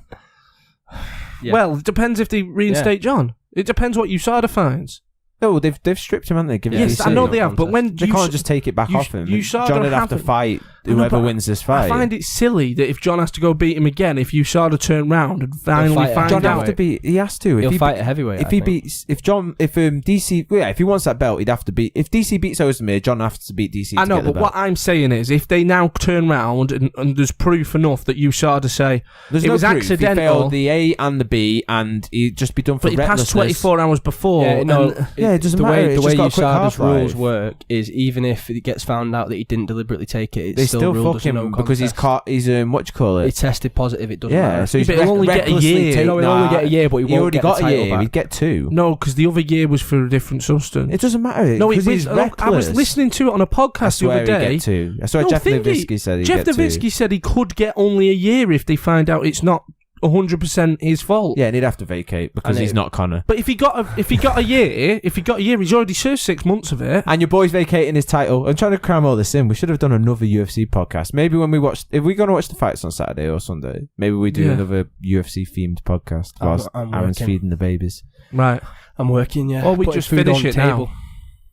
Yeah. Well, it depends if they reinstate John. It depends what USADA finds. No, they've stripped him, haven't they? Yes, I know they have, but when they can't just take it back off him. John would have to fight whoever wins this fight. I find it silly that if John has to go beat him again, if USADA turn round and finally find John out, he has to. He'll fight a heavyweight. If DC, if he wants that belt, he'd have to beat. If DC beats Ozdemir, John has to beat DC. I know, but what I'm saying is, if they now turn round and there's proof enough that USADA say it was accidental, he failed the A and the B, and he'd just be done for recklessness. But he passed 24 hours before. It doesn't matter. The way USADA's rules work is even if it gets found out that he didn't deliberately take it, they still fuck him because he's caught. He's what you call it? He tested positive. It doesn't matter. So he'll only get a year. No, he'll only get a year, but he won't get the title back. He already got a year. He'd get 2. No, because the other year was for a different substance. It doesn't matter. No, he's I was listening to it on a podcast the other day. I swear Jeff Nowitzki said he'd get 2. Jeff Nowitzki said he could get only a year if they find out it's not 100% his fault. Yeah, and he'd have to vacate because he's not Conor. But if he got a year, he's already served 6 months of it. And your boy's vacating his title. I'm trying to cram all this in. We should have done another UFC podcast. Maybe when if we're going to watch the fights on Saturday or Sunday, maybe we do another UFC themed podcast whilst Aaron's feeding the babies. Right. I'm working, yeah. Or we just finish it now.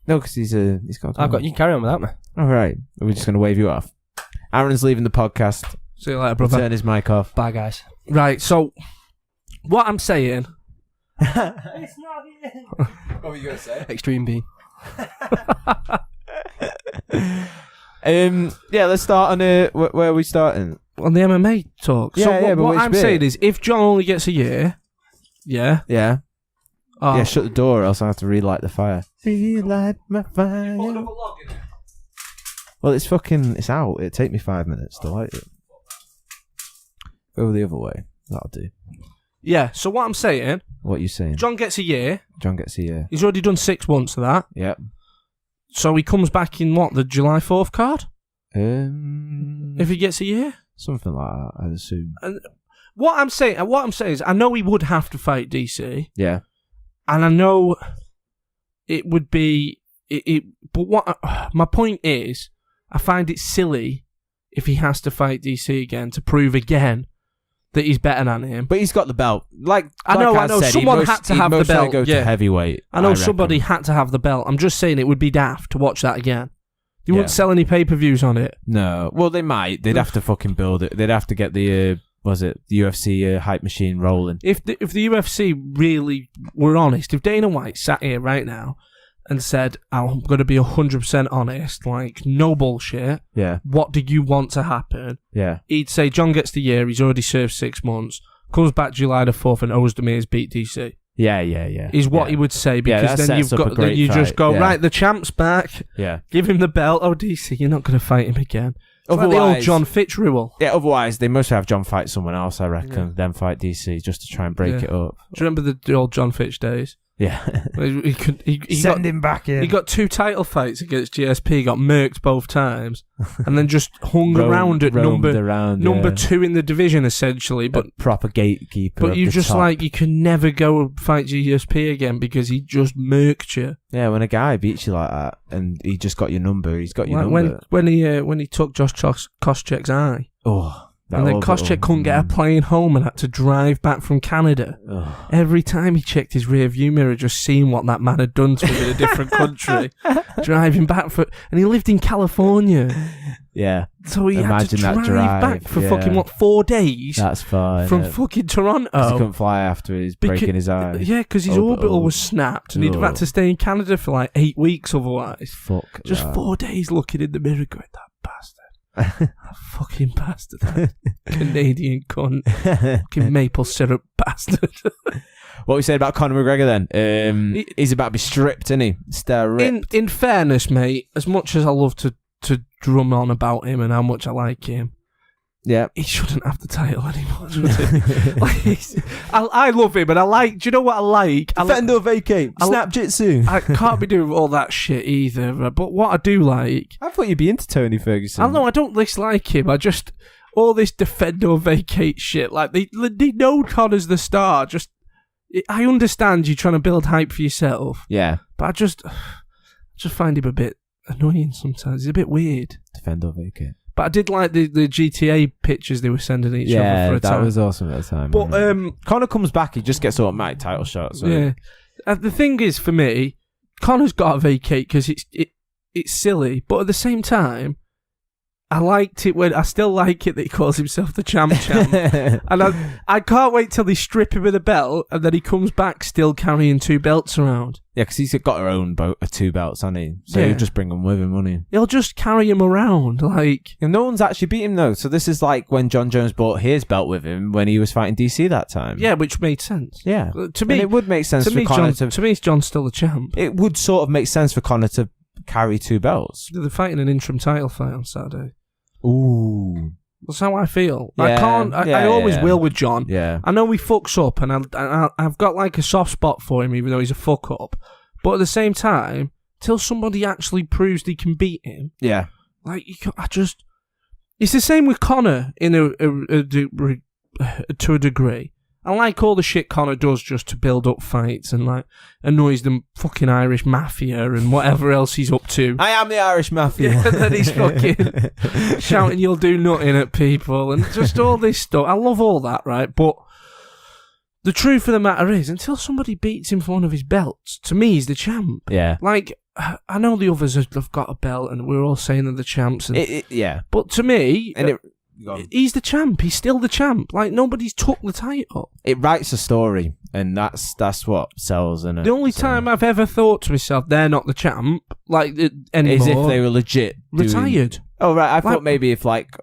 No, because he's got. You can carry on without me. All right. Are we just going to wave you off? Aaron's leaving the podcast. See you later, brother. Turn his mic off. Bye, guys. Right, so what I'm saying... It's not here. What were you going to say? Extreme B. Let's start on where are we starting? On the MMA talk. Yeah, so what I'm saying is, if John only gets a year... Yeah? Yeah. Shut the door or else I have to relight the fire. Relight my fire. Well, it's out. It'll take me 5 minutes to light it. Go the other way. That'll do. Yeah, so what I'm saying... What are you saying? John gets a year. He's already done 6 months of that. Yep. So he comes back in the July 4th card? If he gets a year? Something like that, I'd assume. And what I'm saying is, I know he would have to fight DC. Yeah. And I know it would be... but my point is, I find it silly if he has to fight DC again to prove again that he's better than him. But he's got the belt. I know. Someone had to have the belt. Go to heavyweight. I know somebody had to have the belt. I'm just saying it would be daft to watch that again. You wouldn't sell any pay-per-views on it. No. Well, they might. They'd have to fucking build it. They'd have to get the UFC hype machine rolling. If the UFC really were honest, if Dana White sat here right now and said, I'm going to be 100% honest, no bullshit. Yeah. What do you want to happen? Yeah. He'd say, John gets the year, he's already served 6 months, comes back July the 4th and Ozdemir's beat DC. Yeah. Is what he would say, because then just go, right, the champ's back. Yeah. Give him the belt. Oh, DC, you're not going to fight him again. It's like the old John Fitch rule. Yeah, otherwise they must have John fight someone else, I reckon, then fight DC just to try and break it up. Do you remember the old John Fitch days? Yeah. He Send him back in. He got 2 title fights against GSP, got murked both times, and then just hung around at number 2 in the division, essentially. But a proper gatekeeper. But you just top. You can never go and fight GSP again because he just murked you. Yeah, when a guy beats you like that and he just got your number, he's got your number. When he took Josh Koscheck's eye. Oh. And then Koscheck couldn't get a plane home and had to drive back from Canada. Oh. Every time he checked his rear view mirror, just seeing what that man had done to him in a different country. Driving back and he lived in California. Yeah. So he had to drive back for fucking 4 days? That's fine. From fucking Toronto. He couldn't fly after his breaking his eye. Yeah, because his orbital was snapped and he'd have had to stay in Canada for like 8 weeks otherwise. Fuck. Just 4 days looking in the mirror going, that bastard. Fucking bastard. That Canadian cunt. Fucking maple syrup bastard. What we said about Conor McGregor then? He's about to be stripped, isn't he? Stripped. In fairness, mate, as much as I love to drum on about him and how much I like him, yeah, he shouldn't have the title anymore. I love him, and I like. Do you know what I like? Defend or vacate. Snap jitsu. I can't be doing all that shit either. But what I do like, I thought you'd be into Tony Ferguson. I know I don't dislike him. I just all this defend or vacate shit. Like they know Conor's the star. I understand you trying to build hype for yourself. Yeah, but I just find him a bit annoying sometimes. He's a bit weird. Defend or vacate. But I did like the GTA pictures they were sending each other for a time. Yeah, that was awesome at the time. But Conor comes back, he just gets automatic title shots. So. Yeah. The thing is, for me, Conor's got to vacate because it's silly. But at the same time, I still like it that he calls himself the champ. And I can't wait till they strip him of the belt and then he comes back still carrying 2 belts around. Yeah, because he's got her own 2 belts, hasn't he? So he'll just bring them with him, won't he? He'll just carry him around, like... And no one's actually beat him, though. So this is like when John Jones brought his belt with him when he was fighting DC that time. Yeah, which made sense. Yeah. To me, and it would make sense for Conor to... To me, John's still the champ. It would sort of make sense for Conor to carry 2 belts. They're fighting an interim title fight on Saturday. Ooh. That's how I feel. Yeah, I always will with John. Yeah. I know he fucks up and I've got like a soft spot for him even though he's a fuck up. But at the same time, till somebody actually proves they can beat him. Yeah. Like, it's the same with Conor to a degree. I like all the shit Conor does just to build up fights and like annoys the fucking Irish mafia and whatever else he's up to. I am the Irish mafia. Yeah, and then he's fucking shouting you'll do nothing at people and just all this stuff. I love all that, right? But the truth of the matter is, until somebody beats him for one of his belts, to me he's the champ. Yeah. Like, I know the others have got a belt and we're all saying they're the champs. And, yeah. But to me... And he's the champ. He's still the champ. Like, nobody's took the title. It writes a story, and that's what sells, isn't it? The only time I've ever thought to myself, they're not the champ, like, anymore... Is if they were legit retired. Oh, right. I thought maybe if, like,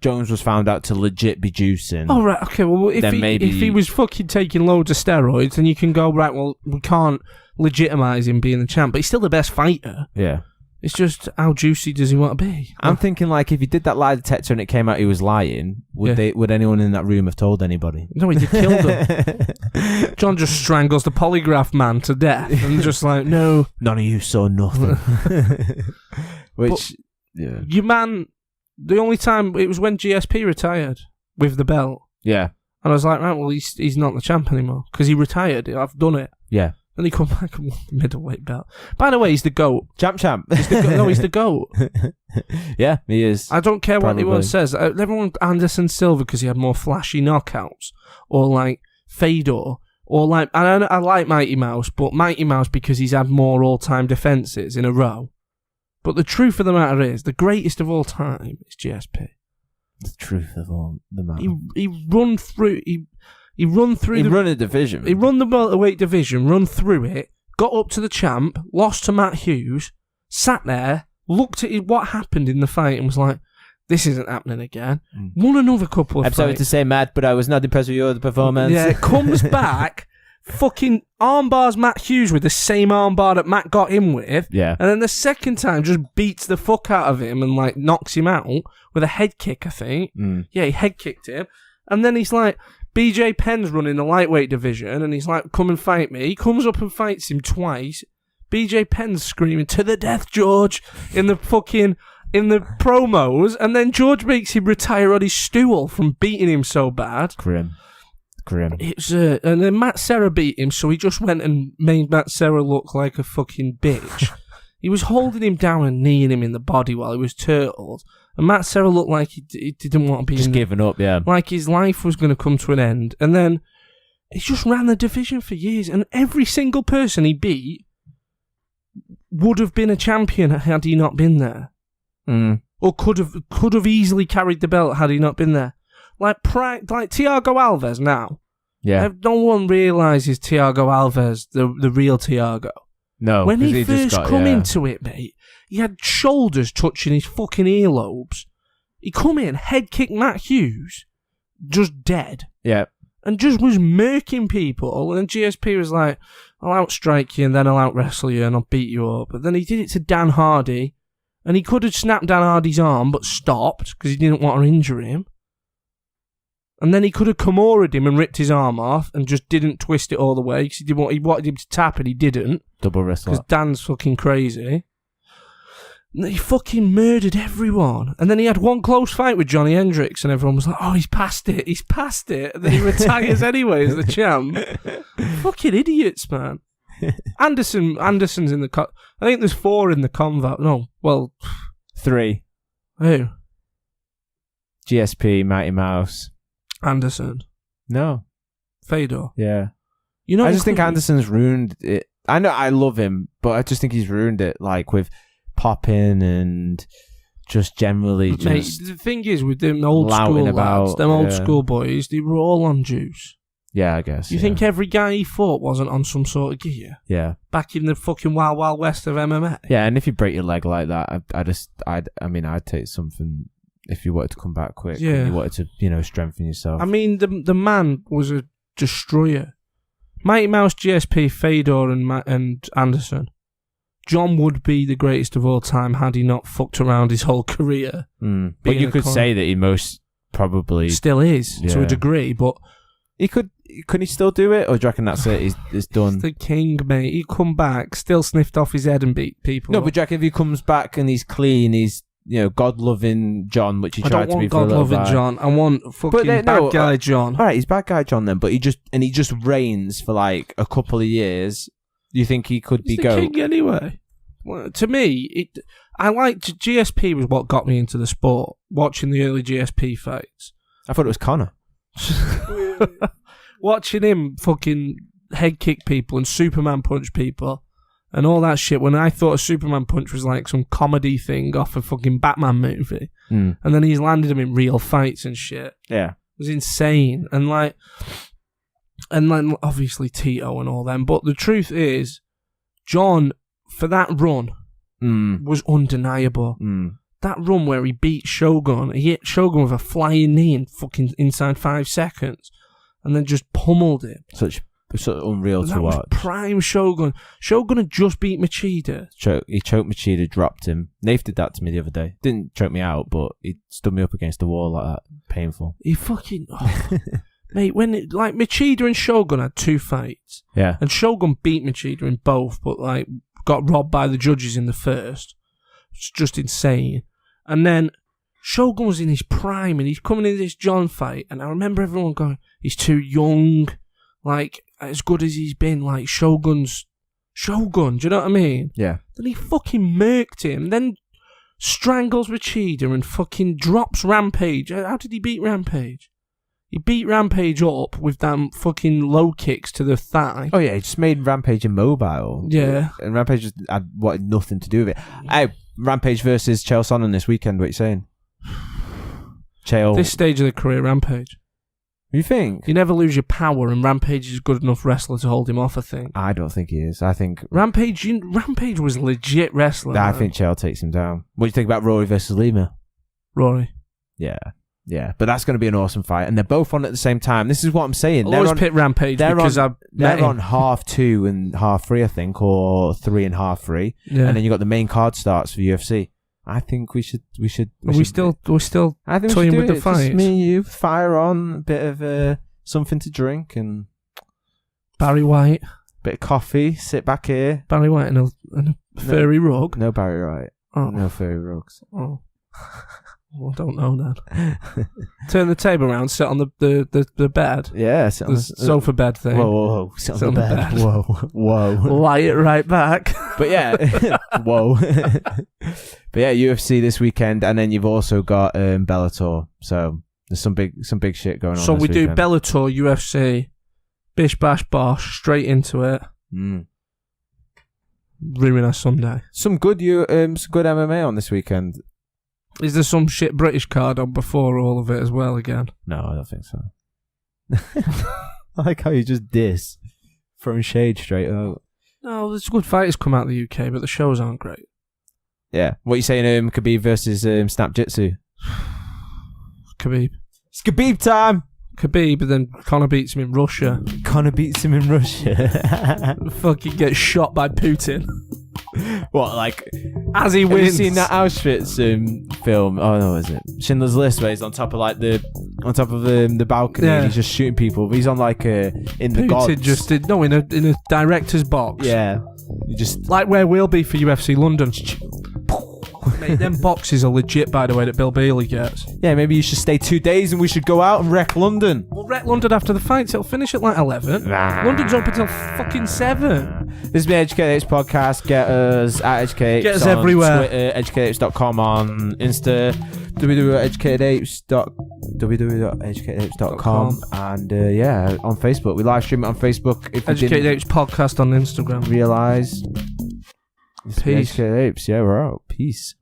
Jones was found out to legit be juicing... Oh, right. Okay, well, if he was fucking taking loads of steroids, then you can go, right, well, we can't legitimise him being the champ, but he's still the best fighter. Yeah. It's just, how juicy does he want to be? I'm thinking, like, if he did that lie detector and it came out he was lying, would anyone in that room have told anybody? No, he did kill them. John just strangles the polygraph man to death and just like, no. None of you saw nothing. Which, yeah. Your man, the only time, it was when GSP retired with the belt. Yeah. And I was like, right, well, he's not the champ anymore because he retired. I've done it. Yeah. Then he come back and won the middleweight belt. By the way, he's the GOAT. Champ. He's the GOAT. Yeah, he is. I don't care what anyone says. Everyone Anderson Silva because he had more flashy knockouts. Or like Fedor. Or like, I like Mighty Mouse, but Mighty Mouse because he's had more all-time defences in a row. But the truth of the matter is, the greatest of all time is GSP. The truth of all the matter. He run through... He run a division. He run the welterweight division, run through it, got up to the champ, lost to Matt Hughes, sat there, looked at what happened in the fight and was like, this isn't happening again. Won another couple of I'm sorry fights. to say, Matt, but I was not impressed with your performance. Yeah, comes back, fucking armbars Matt Hughes with the same armbar that Matt got him with. Yeah. And then the second time just beats the fuck out of him and like knocks him out with a head kick, I think. Yeah, he head kicked him. And then he's like, BJ Penn's running the lightweight division and he's like, come and fight me. He comes up and fights him twice. BJ Penn's screaming, to the death, George, in the promos. And then George makes him retire on his stool from beating him so bad. Grim. It's and then Matt Serra beat him, so he just went and made Matt Serra look like a fucking bitch. He was holding him down and kneeing him in the body while he was turtled, and Matt Serra looked like he didn't want to be just giving up, yeah. Like his life was going to come to an end. And then he just ran the division for years, and every single person he beat would have been a champion had he not been there, or could have easily carried the belt had he not been there. Like Thiago Alves now. Yeah. No one realises Thiago Alves, the real Thiago. No. When he first come into it, mate, he had shoulders touching his fucking earlobes. He come in, head kicked Matt Hughes, just dead. Yeah. And just was murking people. And GSP was like, I'll outstrike you and then I'll out-wrestle you and I'll beat you up. But then he did it to Dan Hardy. And he could have snapped Dan Hardy's arm, but stopped because he didn't want to injure him. And then he could have Kimura'd him and ripped his arm off and just didn't twist it all the way because he wanted him to tap and he didn't. Double wrestler. Because Dan's fucking crazy. And he fucking murdered everyone. And then he had one close fight with Johnny Hendricks and everyone was like, oh, he's past it. And then he retires anyway as the champ. Fucking idiots, man. Anderson's in the... I think there's 4 in the convo. No, well... 3. Who? GSP, Mighty Mouse. Anderson. No. Fedor. Yeah. You know, I just think Anderson's ruined it. I know I love him, but I just think he's ruined it, like with popping and just generally just... Mate, the thing is, with them old school lads, them old school boys, they were all on juice. Yeah, I guess. You think every guy he fought wasn't on some sort of gear? Yeah. Back in the fucking wild, wild west of MMA? Yeah, and if you break your leg like that, I'd take something... If you wanted to come back quick, and you wanted to, strengthen yourself. I mean, the man was a destroyer. Mighty Mouse, GSP, Fedor, and Anderson. John would be the greatest of all time had he not fucked around his whole career. But you could say that he most probably still is to a degree, but couldn't he still do it, or do you reckon that's it? He's done. He's the king, mate. He'd come back, still sniffed off his head and beat people. No, but do you reckon if he comes back and he's clean, he's God-loving John, which he tried to be for a little while. God-loving John. I want fucking bad guy John. All right, he's bad guy John then, but he just reigns for like a couple of years. You think he could be GOAT? King anyway. Well, to me, I liked GSP was what got me into the sport. Watching the early GSP fights. I thought it was Connor. Watching him fucking head kick people and Superman punch people. And all that shit, when I thought a Superman punch was like some comedy thing off a fucking Batman movie. And then he's landed him in real fights and shit. Yeah. It was insane. And then obviously Tito and all them. But the truth is, John, for that run, was undeniable. That run where he beat Shogun, he hit Shogun with a flying knee in fucking inside 5 seconds. And then just pummeled him. Such unreal to watch. Prime Shogun. Shogun had just beat Machida. He choked Machida, dropped him. Nath did that to me the other day. Didn't choke me out, but he stood me up against the wall like that. Painful. He fucking... Oh. Mate, Machida and Shogun had 2 fights. Yeah. And Shogun beat Machida in both, but got robbed by the judges in the first. It's just insane. And then Shogun was in his prime and he's coming into this John fight, and I remember everyone going, he's too young. As good as he's been, Shogun's Shogun, do you know what I mean? Yeah. Then he fucking murked him, then strangles Machida and fucking drops Rampage. How did he beat Rampage? He beat Rampage up with them fucking low kicks to the thigh. Oh yeah, he just made Rampage immobile. Yeah. And Rampage just wanted nothing to do with it. Hey, Rampage versus Chael Sonnen this weekend, what are you saying? Chael. This stage of the career, Rampage. You think? You never lose your power, and Rampage is a good enough wrestler to hold him off, I think. I don't think he is. I think... Rampage was a legit wrestler. I think Chael takes him down. What do you think about Rory versus Lima? Rory. Yeah. Yeah, but that's going to be an awesome fight, and they're both on at the same time. This is what I'm saying. I'll always pick Rampage because they're on 2:30 and 3:30, I think, or 3 and 3:30, and then you got the main card starts for UFC. I think we should. Are we still I think toying with the fight. Just me and you, fire on a bit of something to drink and Barry White, bit of coffee. Sit back here. Barry White and a furry rug. No Barry White. Oh. No furry rugs. Oh. Well, I don't know then. Turn the table around, sit on the bed. Yeah, sit on the sofa bed thing. Whoa. Sit on the bed. Whoa. Lie it right back. But yeah, whoa. But yeah, UFC this weekend, and then you've also got Bellator. So there's some big shit going on. So this we weekend. do Bellator, UFC, bish bash bosh, straight into it. Ruin our Sunday. Some good MMA on this weekend. Is there some shit British card on before all of it as well again? No, I don't think so. I like how you just diss, throwing shade straight out. No, there's good fighters come out of the UK, but the shows aren't great. Yeah. What are you saying, Khabib versus Snap Jitsu? Khabib. It's Khabib time! Khabib, and then Conor beats him in Russia. Conor beats him in Russia. Fucking gets shot by Putin. What, like... As he wins. Have you seen that Auschwitz film? Oh, no, is it? Schindler's List, where he's on top of, like, the balcony, and he's just shooting people. But he's on, like, in the gods. Putin just did... No, in a director's box. Yeah. You just... Like where we'll be for UFC London. Mate, them boxes are legit, by the way, that Bill Bailey gets. Yeah, maybe you should stay 2 days and we should go out and wreck London. We'll wreck London after the fights. It'll finish at like 11. London's up until fucking 7. This is the Educate Apes podcast. Get us at Educate Apes. Get us on everywhere. Twitter, educateapes.com on Insta, www.educateapes.com, and on Facebook. We live stream it on Facebook. If Educate Apes podcast on Instagram. Realise. Peace. Educate Apes. Yeah, we're out. Peace.